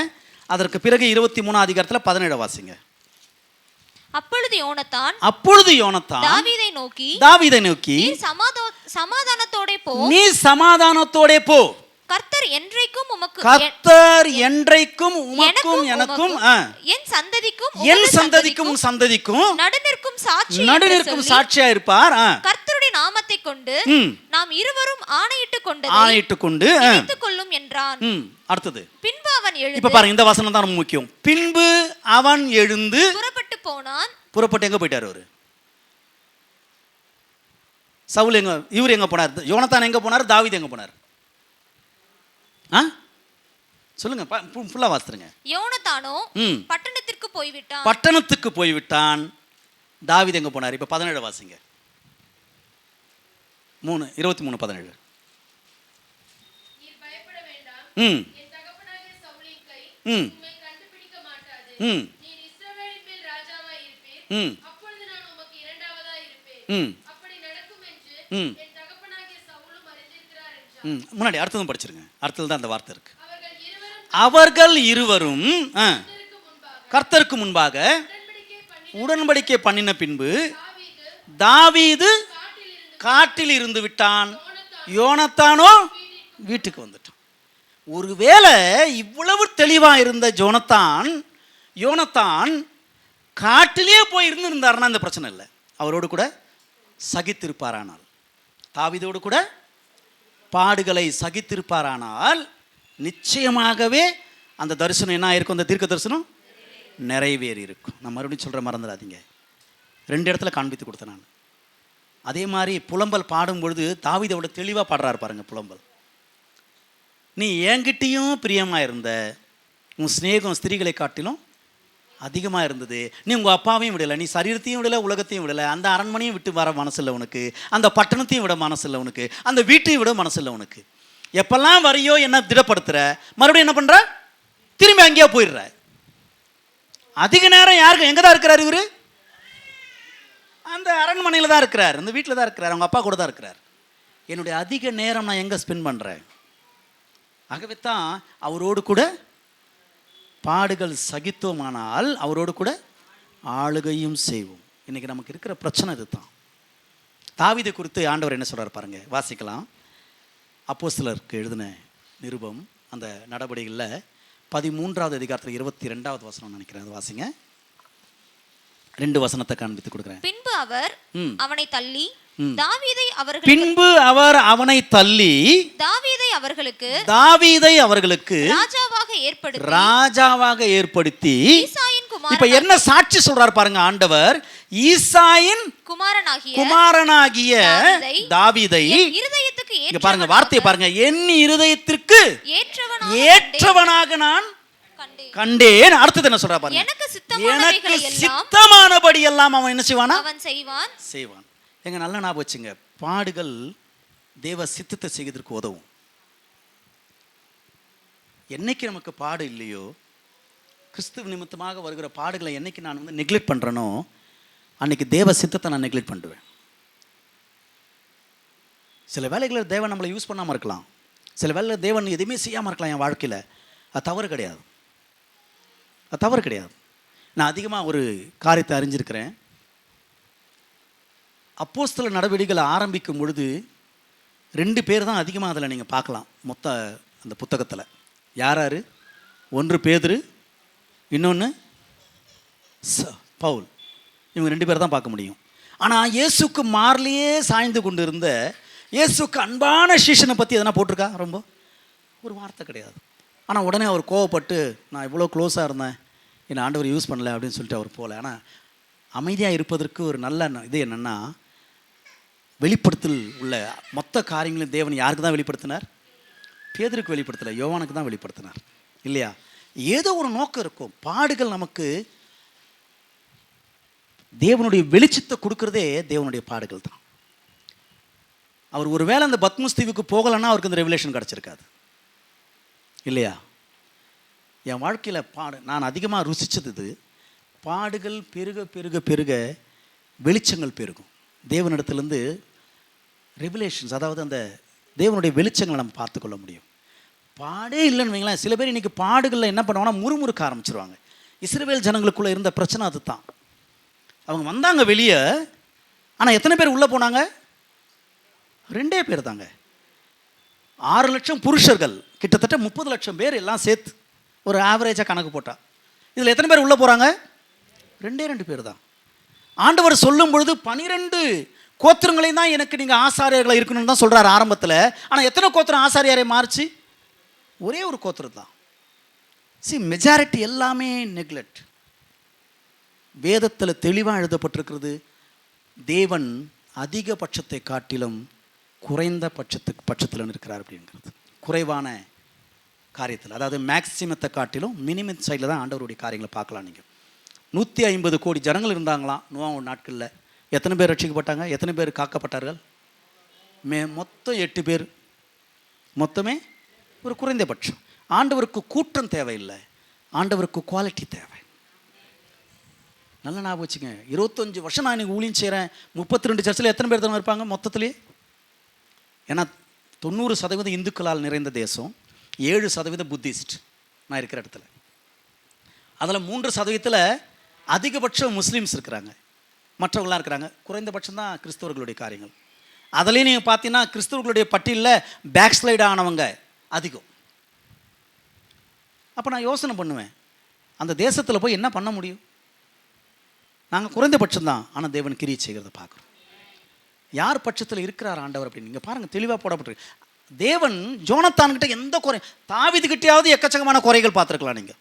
C: அதற்கு பிறகு 23 அதிகாரத்தில் 17 வாசிங்க.
D: அப்பொழுது யோனத்தான்
C: தாவீதை நோக்கி
D: நீ சமாதானத்தோடே போ,
C: நீ சமாதானத்தோடே போ,
D: கர்த்தர் என்றைக்கும்
C: உமக்கும் எனக்கும்
D: என் சந்ததிக்கும்
C: உன் சந்ததிக்கும்
D: நடுநிற்கும்
C: சாட்சியா இருப்பார்.
D: கர்த்தருடைய நாமத்தை கொண்டு நாம் இருவரும் ஆணையிட்டு
C: கொண்டு
D: கொள்ளும் என்றான்.
C: அடுத்தது
D: பின்பு அவன் எழுந்து,
C: இப்ப பாருங்க, இந்த வசனம் தான் ரொம்ப முக்கியம். பின்பு அவன் எழுந்து
D: புறப்பட்டு போனான்.
C: புறப்பட்டு எங்க போயிட்டார் அவரு? சவுல் எங்க, இவர் எங்க போனார்? யோனத்தான் எங்க போனார்? தாவீது எங்க போனார்? சொல்லுங்க, ஃபுல்லா வாசிடுங்க.
D: யோனத்தானோ
C: பட்டணத்துக்கு போய்விட்டான். தாவீது எங்க போனார்? இப்ப 17 வாசிங்க. 23 17. முன்னாடி அடுத்ததும் படிச்சிருங்க. அடுத்தது தான் அந்த வார்த்தை இருக்கு. அவர்கள் இருவரும் கர்த்தருக்கு முன்பாக உடன்படிக்கை பண்ணின பின்பு தாவீது காட்டில் இருந்து விட்டான், யோனத்தானோ வீட்டுக்கு வந்துட்டான். ஒருவேளை இவ்வளவு தெளிவா இருந்த யோனத்தான் காட்டிலே போய் இருந்திருந்தாருன்னா இந்த பிரச்சனை இல்லை. அவரோடு கூட சகித்திருப்பாரானால், தாவீதோடு கூட பாடுகளை சகித்திருப்பாரானால் நிச்சயமாகவே அந்த தரிசனம் என்ன ஆயிருக்கும்? அந்த தீர்க்க தரிசனம் நிறைவேறி இருக்கும். நான் மறுபடியும் சொல்ற, மறந்துடாதீங்க. 2 இடத்துல காண்பித்து கொடுத்தேன் நான். அதே மாதிரி புலம்பல் பாடும் பொழுது தாவீதோட தெளிவாக பாடுறாரு பாருங்க. புலம்பல், நீ என்கிட்டையும் பிரியமாக இருந்த, உன் சிநேகம் ஸ்திரீகளை காட்டிலும் அதிகமாக இருந்தது. நீ உங்கள் அப்பாவையும் விடலை, நீ சரீரத்தையும் விடலை, உலகத்தையும் விடலை, அந்த அரண்மனையும் விட்டு வர மனசில்லை உனக்கு, அந்த பட்டணத்தையும் விட மனசில்லை உனக்கு, அந்த வீட்டையும் விட மனசில்லை உனக்கு. எப்பெல்லாம் வரையோ என்ன திடப்படுத்துற, மறுபடியும் என்ன பண்ற? திரும்பி அங்கேயே போயிடுற. அதிக நேரம் யாருக்கு எங்கே தான் இருக்கிறார் இவரு? அந்த அரண்மனையில் தான் இருக்கிறார், அந்த வீட்டில் தான் இருக்கிறார், அவங்க அப்பா கூட தான் இருக்கிறார். என்னுடைய அதிக நேரம் நான் எங்கே ஸ்பெண்ட் பண்ணுறேன்? ஆகவே தான் அவரோடு கூட பாடுகள் சகித்தோமானால் அவரோடு கூட ஆளுகையும் செய்வோம். இன்னைக்கு நமக்கு இருக்கிற பிரச்சனை இதுதான். தாவீதை குறித்து ஆண்டவர் என்ன சொல்றாரு பாருங்க, வாசிக்கலாம். அப்போஸ்தலருக்கு எழுதின நிருபம் அந்த நடபடிகளில் 13வது அதிகாரத்தில் 22வது வசனம் நினைக்கிறேன், அது வாசிங்க. 2 வசனத்தை காண்பித்து கொடுக்குறேன்.
D: பின்பு அவர் அவனை தள்ளி தாவீதை அவர்களுக்கு
C: ராஜாவாக ஏற்படுத்தி இப்ப என்ன சாட்சி சொல்றார் பாருங்க ஆண்டவர். ஈசாயின் குமாரனாகிய தாவீதை, இங்க பாருங்க வார்த்தையை பாருங்க, என் இருதயத்திற்கு ஏற்றவனாக நான் கண்டேன். அடுத்தது என்ன சொல்றா பாருங்க, எனக்கு சித்தமானபடி எல்லாம் அவன் என்ன செய்வான். எங்க நல்ல ஞாபகம் வச்சுங்க, பாடுகள் தேவ சித்தத்தை செய்வதற்கு உதவும். என்னைக்கு நமக்கு பாடு இல்லையோ, கிறிஸ்துவ நிமித்தமாக வருகிற பாடுகளை என்னைக்கு நான் நெக்லெக்ட் பண்றேனோ, அன்னைக்கு தேவ சித்தத்தை நான் நெக்லெக்ட் பண்ணுவேன். சில வேலைகளில் தேவன் நம்மளை யூஸ் பண்ணாமல் இருக்கலாம், சில வேலையில் தேவன் எதுவுமே செய்யாமல் இருக்கலாம் என் வாழ்க்கையில். அது தவறு கிடையாது, அது தவறு கிடையாது. நான் அதிகமாக ஒரு காரியத்தை அறிஞ்சிருக்கிறேன். அப்போஸ்தல நடவடிக்கைகளை ஆரம்பிக்கும் பொழுது 2 பேர் தான் அதிகமாக அதில் நீங்கள் பார்க்கலாம் மொத்த அந்த புத்தகத்தில். யார்? ஒன்று பேதுரு, இன்னொன்று பவுல். இவங்க 2 பேர் தான் பார்க்க முடியும். ஆனால் இயேசுக்கு மார்லேயே சாய்ந்து கொண்டு இருந்த இயேசுக்கு அன்பான சீஷனை பற்றி எதனா போட்டிருக்கா? ரொம்ப ஒரு வார்த்தை கிடையாது. ஆனால் உடனே அவர் கோவப்பட்டு நான் இவ்வளோ க்ளோஸாக இருந்தேன், என்னை ஆண்டவர் யூஸ் பண்ணல அப்படின்னு சொல்லிட்டு அவர் போகல. ஆனால் அமைதியாக இருப்பதற்கு ஒரு நல்ல இது என்னென்னா, வெளிப்படுத்தல் உள்ள மொத்த காரியங்களும் தேவன் யாருக்கு தான் வெளிப்படுத்தினார்? பேதுருக்கு வெளிப்படுத்தலை, யோவானுக்கு தான் வெளிப்படுத்தினார் இல்லையா? ஏதோ ஒரு நோக்கம் இருக்கும். பாடுகள் நமக்கு தேவனுடைய வெளிச்சத்தை கொடுக்குறதே தேவனுடைய பாடுகள் தான். அவர் ஒரு வேளை அந்த பத்மஸ் தீவுக்கு போகலைன்னா அவருக்கு அந்த ரெவலேஷன் கிடச்சிருக்காது இல்லையா? என் வாழ்க்கையில் நான் அதிகமாக ருசித்தது இது. பாடுகள் பெருக பெருக பெருக வெளிச்சங்கள் பெருகும். தேவனிடத்துலேருந்து ரெவலேஷன்ஸ், அதாவது அந்த தேவனுடைய வெளிச்சங்களை நம்ம பார்த்துக்கொள்ள முடியும். பாடே இல்லைன்னு வைங்களேன். சில பேர் இன்றைக்கி பாடுகளில் என்ன பண்ணுவாங்கன்னா முறுமுறுக்க ஆரம்பிச்சிருவாங்க. இஸ்ரவேல் ஜனங்களுக்குள்ளே இருந்த பிரச்சனை அது தான். அவங்க வந்தாங்க வெளியே, ஆனால் எத்தனை பேர் உள்ளே போனாங்க? 2 பேர் தாங்க. 6 லட்சம் புருஷர்கள், கிட்டத்தட்ட 30 லட்சம் பேர் எல்லாம் சேர்த்து ஒரு ஆவரேஜாக கணக்கு போட்டா இதில் எத்தனை பேர் உள்ளே போகிறாங்க? 2 பேர் தான். ஆண்டவர் சொல்லும் பொழுது 12 கோத்திரங்களையும் தான் எனக்கு நீங்கள் ஆசாரியர்களை இருக்கணும்னு தான் சொல்கிறார் ஆரம்பத்தில். ஆனால் எத்தனை கோத்திரம் ஆசாரியாரை மாறிச்சு? ஒரே ஒரு கோத்திரம் தான். மெஜாரிட்டி எல்லாமே நெக்லெக்ட். வேதத்தில் தெளிவாக எழுதப்பட்டிருக்கிறது, தேவன் அதிகபட்சத்தை காட்டிலும் குறைந்த பட்சத்தில் இருக்கிறார் அப்படிங்கிறது. குறைவான காரியத்தில், அதாவது மேக்சிமத்தை காட்டிலும் மினிமம் சைடில் தான் ஆண்டவருடைய காரியங்களை பார்க்கலாம். நீங்கள் 150 கோடி ஜனங்கள் இருந்தாங்களாம் நோவா நாட்களில். எத்தனை பேர் ரட்சிக்கப்பட்டாங்க? எத்தனை பேர் காக்கப்பட்டார்கள்? மொத்தம் 8 பேர். மொத்தமே ஒரு குறைந்தபட்சம். ஆண்டவருக்கு கூட்டம் தேவையில்லை, ஆண்டவருக்கு குவாலிட்டி தேவை. நல்லா ஞாபகம் வச்சுங்க. 25 வருஷம் நான் இன்றைக்கி ஊழியம் செய்கிறேன். 32 சர்ச்சில் எத்தனை பேர் தான் இருப்பாங்க மொத்தத்திலே? ஏன்னா 90% இந்துக்களால் நிறைந்த தேசம், 7% புத்திஸ்ட் நான் இருக்கிற இடத்துல. அதில் 3% அதிகபட்சம் முஸ்லீம்ஸ் இருக்கிறாங்க, மற்றவங்களாம் இருக்கிறாங்க. குறைந்தபட்சம் தான் கிறிஸ்தவர்களுடைய காரியங்கள். அதுலேயும் நீங்கள் பார்த்தீங்கன்னா கிறிஸ்தவர்களுடைய பட்டியலில் பேக்ஸ்லைட் ஆனவங்க அதிகம். அப்போ நான் யோசனை பண்ணுவேன், அந்த தேசத்தில் போய் என்ன பண்ண முடியும்? நாங்கள் குறைந்தபட்சம் தான், ஆனால் தேவன் கிரியை செய்கிறத பார்க்குறோம். யார் பட்சத்தில் இருக்கிறார் ஆண்டவர் அப்படின்னு நீங்கள் பாருங்கள், தெளிவாக போடப்பட்டிருக்கு. தேவன் ஜோனத்தான்கிட்ட எந்த குறை, தாவீதுகிட்டையாவது எக்கச்சக்கமான குறைகள் பார்த்துருக்கலாம். நீங்கள்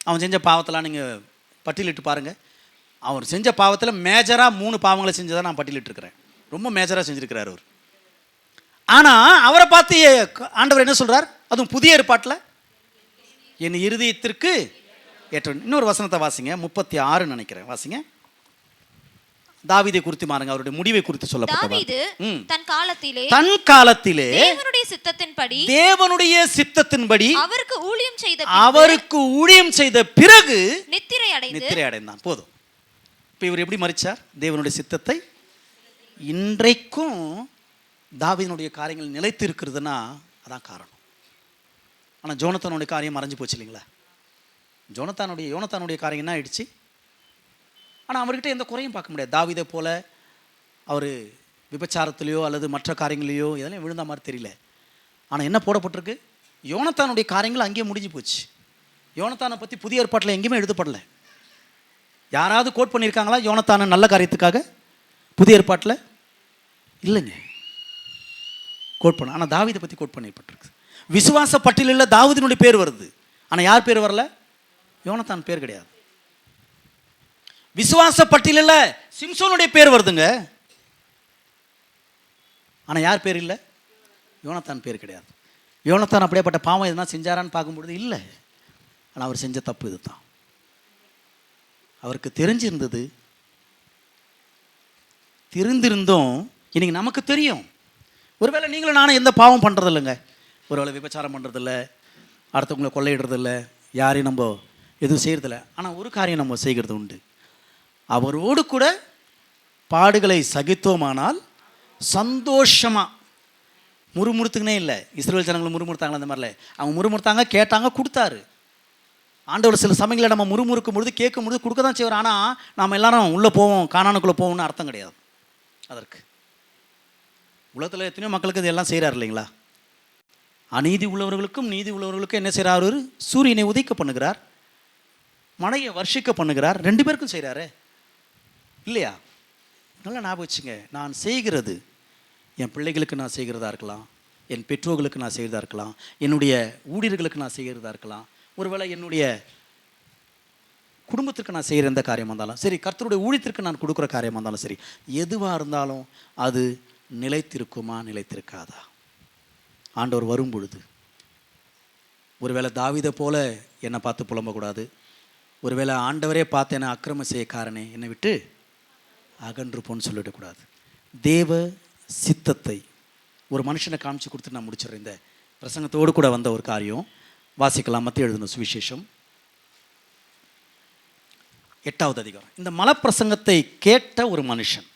C: அவன் செஞ்ச பாவத்தெல்லாம் நீங்கள் பட்டியலிட்டு பாருங்கள். அவர் செஞ்ச பாவத்தில் மேஜராக 3 பாவங்களை செஞ்சதை நான் பட்டியலிட்டுருக்கிறேன். ரொம்ப மேஜராக செஞ்சுருக்கிறார் அவர். ஆனால் அவரை பார்த்து ஆண்டவர் என்ன சொல்கிறார்? அதுவும் புதிய ஏற்பாட்டில், என் இருதயத்திற்கு ஏற்ற. இன்னொரு வசனத்தை வாசிங்க, 36 நினைக்கிறேன், வாசிங்க. தாவீதை குறித்து மாறுங்க, அவருடைய முடிவை குறித்து சொல்லப்பட்டது.
D: தன்
C: காலத்திலே
D: தேவனுடைய சித்தத்தின்படி
C: அவருக்கு ஊழியம் செய்த பிறகு
D: நித்திரை
C: அடைந்தான். போதும். இப்போ இவர் எப்படி மரிச்சார்? தேவனுடைய சித்தத்தை. இன்றைக்கும் தாவீதினுடைய காரியங்கள் நிலைத்து இருக்கிறதுனா அதான் காரணம். ஆனால் ஜோனத்தானுடைய காரியம் மறைஞ்சு போச்சு இல்லைங்களா? யோனத்தானுடைய காரியம் என்ன ஆயிடுச்சு? ஆனால் அவர்கிட்ட எந்த குறையும் பார்க்க முடியாது. தாவீதை போல அவர் விபச்சாரத்திலையோ அல்லது மற்ற காரியங்களையோ இதெல்லாம் விழுந்த மாதிரி தெரியல. ஆனால் என்ன போடப்பட்டிருக்கு? யோனத்தானுடைய காரியங்கள் அங்கேயே முடிஞ்சு போச்சு. யோனத்தானை பற்றி புதிய ஏற்பாட்டில் எங்கேயுமே எழுதப்படலை. யாராவது கோட் பண்ணியிருக்காங்களா யோனத்தான நல்ல காரியத்துக்காக? புதிய ஏற்பாட்டில் இல்லைங்க, கோட் பண்ண. ஆனால் தாவீதை பற்றி கோட் பண்ணப்பட்டிருக்கு. விசுவாச பட்டியலில் தாவீதினுடைய பேர் வருது, ஆனால் யார் பேர் வரல? யோனத்தான் பேர் கிடையாது. விசுவாச பட்டியலில் சிம்சோனுடைய பேர் வருதுங்க, ஆனால் யார் பேர் இல்லை? யோனத்தான் பேர் கிடையாது. யோனத்தான் அப்படியேப்பட்ட பாவம் எதுனா செஞ்சாரான்னு பார்க்கும்பொழுது இல்லை. ஆனால் அவர் செஞ்ச தப்பு இது தான். அவருக்கு தெரிஞ்சிருந்தது. தெரிந்திருந்தோம் இன்னைக்கு நமக்கு தெரியும். ஒருவேளை நீங்களும் நானும் எந்த பாவம் பண்ணுறதில்லைங்க. ஒருவேளை விபச்சாரம் பண்ணுறதில்ல, அடுத்தவங்களை கொள்ளையிடுறதில்ல, யாரையும் நம்ம எதுவும் செய்கிறதில்ல. ஆனால் ஒரு காரியம் நம்ம செய்கிறது உண்டு. அவரோடு கூட பாடுகளை சகித்தோமானால் சந்தோஷமாக முறுமுறுத்துக்குனே இல்லை. இஸ்ரேல் ஜனங்களும் முறுமுறுத்தாங்களா? அந்த மாதிரில அவங்க முறுமுறுத்தாங்க, கேட்டாங்க, கொடுத்தாரு. ஆண்டவர் சில சமயங்களில் நம்ம முறுமுறுக்கும் பொழுது கேட்கும் பொழுது கொடுக்க தான் செய்வார். ஆனால் நாம் எல்லாரும் உள்ளே போவோம், கானானுக்குள்ளே போவோம்னு அர்த்தம் கிடையாது அதற்கு. உலகத்தில் எத்தனையோ மக்களுக்கு இதெல்லாம் செய்கிறார் இல்லைங்களா? அநீதி உள்ளவர்களுக்கும் நீதி உள்ளவர்களுக்கும் என்ன செய்கிறார்? அவர் சூரியனை உதைக்க பண்ணுகிறார், மழையை வர்ஷிக்க பண்ணுகிறார். 2 பேருக்கும் செய்கிறாரு இல்லையா? நல்லா ஞாபகம் வச்சுங்க. நான் செய்கிறது என் பிள்ளைகளுக்கு நான் செய்கிறதா இருக்கலாம், என் பெற்றோர்களுக்கு நான் செய்கிறதா இருக்கலாம், என்னுடைய ஊழியர்களுக்கு நான் செய்கிறதா இருக்கலாம், ஒருவேளை என்னுடைய குடும்பத்திற்கு நான் செய்கிற எந்த காரியமாக இருந்தாலும் சரி, கர்த்தருடைய ஊழியத்திற்கு நான் கொடுக்குற காரியமாக இருந்தாலும் சரி, எதுவாக இருந்தாலும் அது நிலைத்திருக்குமா நிலைத்திருக்காதா? ஆண்டவர் வரும் பொழுது ஒருவேளை தாவீதை போல என்னை பார்த்து புலம்பக்கூடாது. ஒருவேளை ஆண்டவரே பார்த்து என்னை அக்கிரம செய்யக்காரனே என்னை விட்டு அகன்று போன்னு சொல்லிடக்கூடாது. தேவ சித்தத்தை ஒரு மனுஷனை காமிச்சு கொடுத்து நான் முடிச்சிடுறேன். இந்த பிரசங்கத்தோடு கூட வந்த ஒரு காரியம் வாசிக்கலாம். மத்திய எழுதின சுவிசேஷம் 8வது அதிகாரம். இந்த மலப்பிரசங்கத்தை கேட்ட ஒரு மனுஷன்,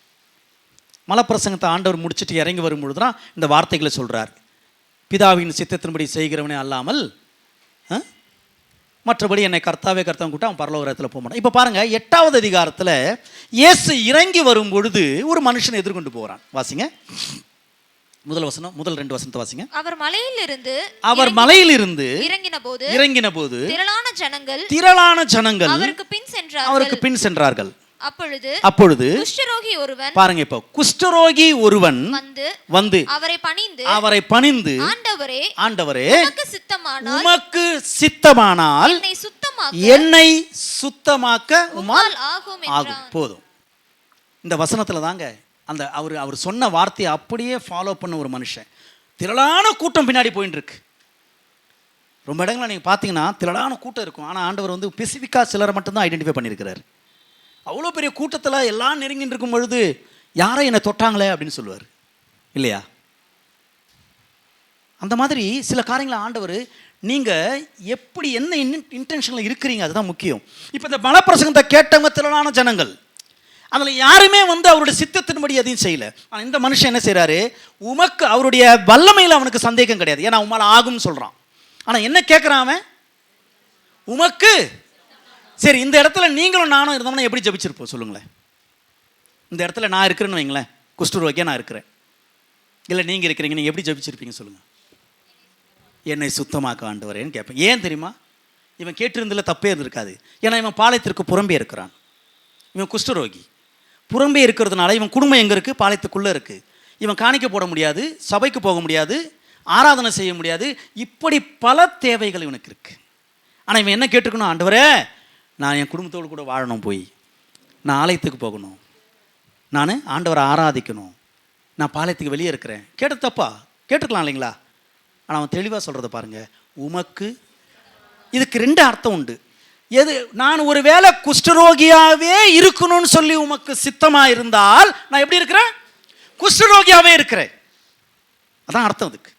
C: மலப்பிரசங்கத்தை ஆண்டவர் முடிச்சுட்டு இறங்கி வரும் பொழுது தான் இந்த வார்த்தைகளை சொல்கிறார். பிதாவின் சித்தத்தின்படி செய்கிறவனே அல்லாமல் மற்றபடி என்னை கர்த்தாவே கர்த்தவன் கூட்ட அவன் பரலோகத்தில் போக மாட்டான். இப்போ பாருங்கள், 8வது அதிகாரத்தில் இயேசு இறங்கி வரும் பொழுது ஒரு மனுஷனை எதிர்கொண்டு போகிறான். வாசிங்க முதல் 2 வசனத்தை வாசிங்க.
D: அவர் மலையிலிருந்து
C: இறங்கின போது
D: திரளான ஜனங்கள்
C: அவருக்கு பின் சென்றார்கள்.
D: அப்பொழுது
C: பாருங்க, இப்போ குஷ்டரோகி ஒருவன் வந்து அவரை பணிந்து ஆண்டவரே உமக்கு சித்தமானால் என்னை சுத்தமாக்க உம்மால் ஆகும். போதும். இந்த வசனத்துல தாங்க அந்த அவர் சொன்ன வார்த்தையை அப்படியே ஃபாலோ பண்ண ஒரு மனுஷன். திரளான கூட்டம் பின்னாடி போயின்னு இருக்கு. ரொம்ப இடங்களில் நீங்கள் பார்த்தீங்கன்னா திரளான கூட்டம் இருக்கும். ஆனால் ஆண்டவர் வந்து ஸ்பெசிஃபிக்காக சிலரை மட்டும்தான் ஐடென்டிஃபை பண்ணியிருக்கிறார். அவ்வளோ பெரிய கூட்டத்தில் எல்லாம் நெருங்கின்னு இருக்கும் பொழுது யாரை என்னை தொட்டாங்களே அப்படின்னு சொல்லுவார் இல்லையா? அந்த மாதிரி சில காரியங்களை ஆண்டவர் நீங்கள் எப்படி என்ன இன்டென்ஷனில் இருக்கிறீங்க அதுதான் முக்கியம். இப்போ இந்த மலப்பிரசங்கத்தை கேட்டவங்க திரளான ஜனங்கள், அதில் யாருமே வந்து அவருடைய சித்தத்தின்படி எதையும் செய்யலை. ஆனால் இந்த மனுஷன் என்ன செய்கிறாரு? உமக்கு அவருடைய வல்லமையில் அவனுக்கு சந்தேகம் கிடையாது, ஏன்னா உமால் ஆகும்னு சொல்கிறான். ஆனால் என்ன கேட்குறான் அவன்? உமக்கு. சரி, இந்த இடத்துல நீங்களும் நானும் இருந்தோம்னா எப்படி ஜபிச்சிருப்போம் சொல்லுங்களேன்? இந்த இடத்துல நான் இருக்கிறேன்னு வைங்களேன், குஷ்டரோகியா நான் இருக்கிறேன், இல்லை நீங்கள் இருக்கிறீங்க, நீங்கள் எப்படி ஜபிச்சிருப்பீங்க சொல்லுங்கள்? என்னை சுத்தமாக்க ஆண்டவரேன்னு கேட்பேன். ஏன் தெரியுமா? இவன் கேட்டிருந்ததில் தப்பே இருந்திருக்காது. ஏன்னா இவன் பாளையத்திற்கு புறம்பே இருக்கிறான். இவன் குஷ்டரோகி புறம்பே இருக்கிறதுனால இவன் குடும்பம் எங்கே இருக்குது? பாளையத்துக்குள்ளே இருக்குது. இவன் காணிக்க போட முடியாது, சபைக்கு போக முடியாது, ஆராதனை செய்ய முடியாது. இப்படி பல தேவைகள் இவனுக்கு இருக்குது. ஆனால் இவன் என்ன கேட்டுக்கணும்? ஆண்டவரே, நான் என் குடும்பத்தோடு கூட வாழணும், போய் நான் ஆலயத்துக்கு போகணும், நான் ஆண்டவரை ஆராதிக்கணும், நான் பாளையத்துக்கு வெளியே இருக்கிறேன். கேட்டது தப்பா? கேட்டுக்கலாம் இல்லைங்களா? ஆனால் அவன் தெளிவாக சொல்கிறத பாருங்கள். உமக்கு. இதுக்கு 2 அர்த்தம் உண்டு. எது? நான் ஒரு வேளை குஷ்டரோகியாவே இருக்கணும்னு சொல்லி உமக்கு சித்தமாக இருந்தால் நான் எப்படி இருக்கிறேன்? குஷ்டரோகியாவே இருக்கிறேன். அதான் அர்த்தம் அதுக்கு.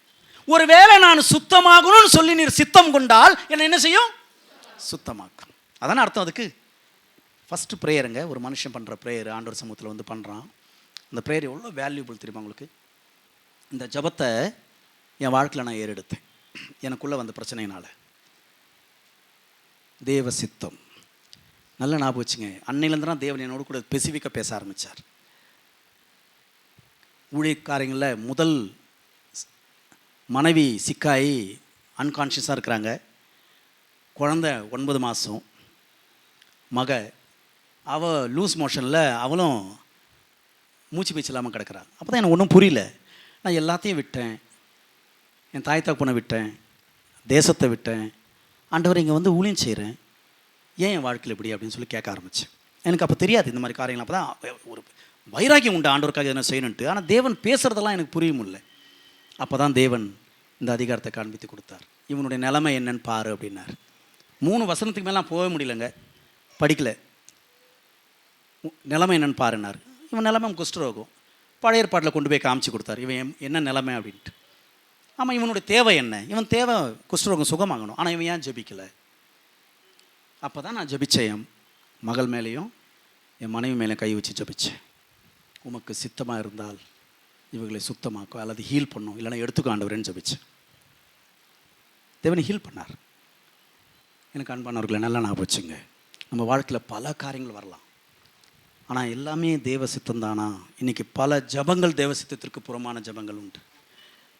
C: ஒரு வேளை நான் சுத்தமாகணும்னு சொல்லி நீர் சித்தம் கொண்டால் என்ன செய்யும்? சுத்தமாக்கும். அதான அர்த்தம் அதுக்கு. ஃபஸ்ட்டு ப்ரேயருங்க, ஒரு மனுஷன் பண்ணுற ப்ரேயர் ஆண்டவர் சமூகத்தில் வந்து பண்ணுறான். அந்த ப்ரேயர் எவ்வளோ வேல்யூபிள் தெரியுமா உங்களுக்கு? இந்த ஜபத்தை என் வாழ்க்கையில் நான் ஏறெடுத்தேன். எனக்குள்ளே வந்த பிரச்சனையினால். தேவ சித்தம் நல்ல ஞாபகம் வச்சுங்க. அன்னையிலேருந்து தான் தேவன் என்னோட கூட ஸ்பெசிஃபிக்காக பேச ஆரம்பித்தார். ஊழியக்காரங்களில் முதல் மனைவி சிக்காயி அன்கான்ஷியஸாக இருக்கிறாங்க. குழந்த 9 மாதம் மக, அவள் லூஸ் மோஷனில் அவளும் மூச்சு பேச்சு இல்லாமல் கிடக்கிறாள். அப்போ தான் எனக்கு ஒன்றும் புரியல. நான் எல்லாத்தையும் விட்டேன், என் தாய் தகப்பனை விட்டேன், தேசத்தை விட்டேன், ஆண்டவர் இங்கே வந்து ஊழியம் செய்கிறேன், ஏன் என் வாழ்க்கையில் இப்படி அப்படின்னு சொல்லி கேட்க ஆரம்பித்தேன். எனக்கு அப்போ தெரியாது இந்த மாதிரி காரியங்கள். அப்போ தான் ஒரு வைராக்கியம் உண்டு ஆண்டவருக்காக எதனா செய்யணுன்ட்டு. ஆனால் தேவன் பேசுகிறதெல்லாம் எனக்கு புரிய முடியல. அப்போ தான் தேவன் இந்த அதிகாரத்தை காண்பித்து கொடுத்தார். இவனுடைய நிலைமை என்னன்னு பாரு அப்படின்னார். 3 வசனத்துக்கு மேலாம் போக முடியலங்க, படிக்கலை. நிலைமை என்னன்னு பாருன்னார். இவன் நிலைமை குஷ்டரோகம். பழைய ஏற்பாட்டில் கொண்டு போய் காமிச்சு கொடுத்தார், இவன் என்ன நிலைமை அப்படின்ட்டு. ஆமாம், இவனுடைய தேவை என்ன? இவன் தேவை குஷ்டரோகம் சுகமாகணும். ஆனால் இவன் ஏன் ஜெபிக்கலை? அப்போ தான் நான் ஜெபித்தேன். என் மகள் மேலேயும் என் மனைவி மேலேயும் கை வச்சு ஜெபித்தேன். உமக்கு சித்தமாக இருந்தால்
B: இவர்களை சுத்தமாக்கும் அல்லது ஹீல் பண்ணும், இல்லைன்னா எடுத்துக்கோ ஆண்டவரேன்னு ஜெபிச்சேன். தேவனை ஹீல் பண்ணார். எனக்கு அன்பானவர்களை நல்லா ஞாபகம் வச்சுங்க. நம்ம வாழ்க்கையில் பல காரியங்கள் வரலாம், ஆனால் எல்லாமே தேவ சித்தம் தானா? இன்றைக்கி பல ஜபங்கள் தேவ சித்தத்திற்கு புறமான ஜபங்கள் உண்டு.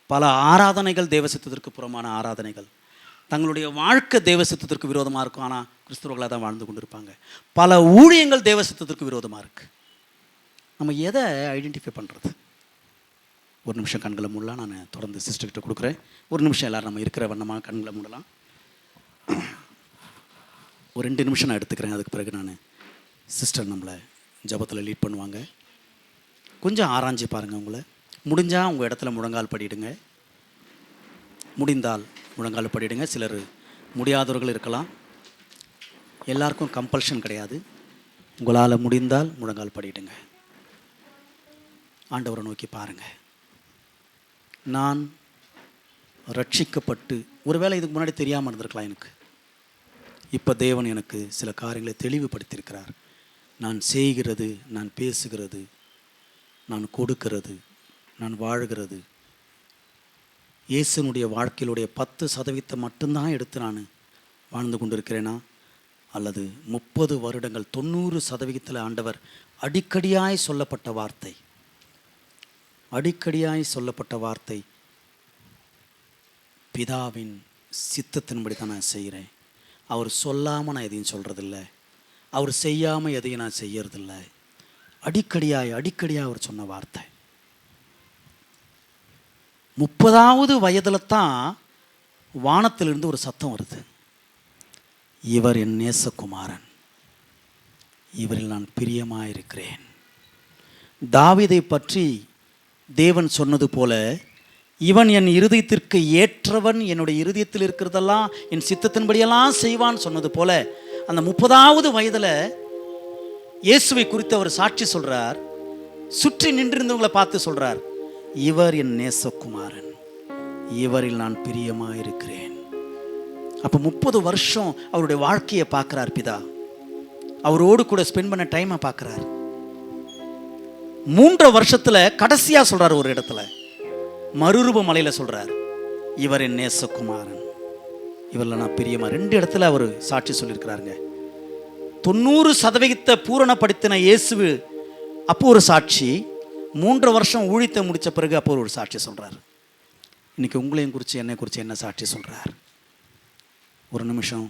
B: பல ஆராதனைகள் தேவ சித்தத்திற்கு புறமான ஆராதனைகள். தங்களுடைய வாழ்க்கை தேவ சித்தத்திற்கு விரோதமாக இருக்கும், ஆனால் கிறிஸ்தவர்களாக தான் வாழ்ந்து கொண்டு இருப்பாங்க. பல ஊழியங்கள் தேவ சித்தத்திற்கு விரோதமாக இருக்குது. நம்ம எதை ஐடென்டிஃபை பண்ணுறது? ஒரு நிமிஷம் கண்களை மூடலாம். நான் தொடர்ந்து சிஸ்டர்கிட்ட கொடுக்குறேன். ஒரு நிமிஷம் எல்லோரும் நம்ம இருக்கிற வண்ணமாக கண்களை மூடலாம். ஒரு 2 நிமிஷம் நான் எடுத்துக்கிறேன். அதுக்கு பிறகு நான் சிஸ்டர் நம்மளை ஜபத்தில் லீட் பண்ணுவாங்க. கொஞ்சம் ஆராய்ச்சி பாருங்கள். உங்களை முடிஞ்சால் உங்கள் இடத்துல முழங்கால் படிடுங்க. முடிந்தால் முழங்கால் படிடுங்க. சிலர் முடியாதவர்கள் இருக்கலாம். எல்லாருக்கும் கம்பல்ஷன் கிடையாது. உங்களால் முடிந்தால் முழங்கால் படிடுங்க. ஆண்டவரை நோக்கி பாருங்கள். நான் ரட்சிக்கப்பட்டு, ஒருவேளை இதுக்கு முன்னாடி தெரியாமல் இருந்திருக்கலாம் எனக்கு. இப்போ தேவன் எனக்கு சில காரியங்களை தெளிவுபடுத்தியிருக்கிறார். நான் செய்கிறது, நான் பேசுகிறது, நான் கொடுக்கிறது, நான் வாழ்கிறது இயேசுனுடைய வாழ்க்கையிலுடைய 10% மட்டும்தான் எடுத்து நான் வாழ்ந்து கொண்டு இருக்கிறேனா, அல்லது 30 வருடங்கள் 90% ஆண்டவர் அடிக்கடியாய் சொல்லப்பட்ட வார்த்தை, பிதாவின் சித்தத்தின்படி தான் நான் செய்கிறேன். அவர் சொல்லாமல் நான் எதையும் சொல்கிறதில்ல, அவர் செய்யாமல் எதையும் நான் செய்யறதில்ல. அடிக்கடியாக அவர் சொன்ன வார்த்தை. 30வது வயதில் தான் வானத்திலிருந்து ஒரு சத்தம் வருது. இவர் என் நேசகுமாரன், இவரில் நான் பிரியமாயிருக்கிறேன். தாவீதை பற்றி தேவன் சொன்னது போல, இவன் என் இருதயத்திற்கு ஏற்றவன், என்னுடைய இருதயத்தில் இருக்கிறதெல்லாம் என் சித்தத்தின்படியெல்லாம் செய்வான் சொன்னது போல, அந்த 30வது வயதில் இயேசுவை குறித்து அவர் சாட்சி சொல்கிறார். சுற்றி நின்றிருந்தவங்களை பார்த்து சொல்கிறார், இவர் என் நேசகுமாரன், இவரில் நான் பிரியமாயிருக்கிறேன். அப்போ 30 வருஷம் அவருடைய வாழ்க்கையை பார்க்குறார் பிதா. அவரோடு கூட ஸ்பெண்ட் பண்ண டைமை பார்க்குறார். 3 வருஷத்தில் கடைசியாக சொல்கிறார், ஒரு இடத்துல மறுரூப மலையில் சொல்கிறார், இவர் என் நேசகுமாரன், இவரில் நான் பிரியமா. 2 இடத்துல அவர் சாட்சி சொல்லியிருக்கிறாருங்க. 90% பூரணப்படுத்தின இயேசு அப்போ ஒரு சாட்சி, 3 வருஷம் ஊழியத்தை முடித்த பிறகு அப்போ ஒரு சாட்சி சொல்கிறார். இன்றைக்கி உங்களையும் குறித்து என்னை குறித்து என்ன சாட்சி சொல்கிறார்? ஒரு நிமிஷம்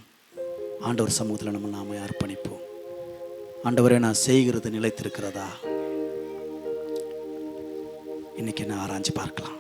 B: ஆண்டவர் சமூகத்தில் நம்ம நாம அர்ப்பணிப்போம். ஆண்டவரே, நான் செய்கிறது நிலைத்திருக்கிறதா? இன்னைக்கு என்ன ஆராய்ச்சி பார்க்கலாம்.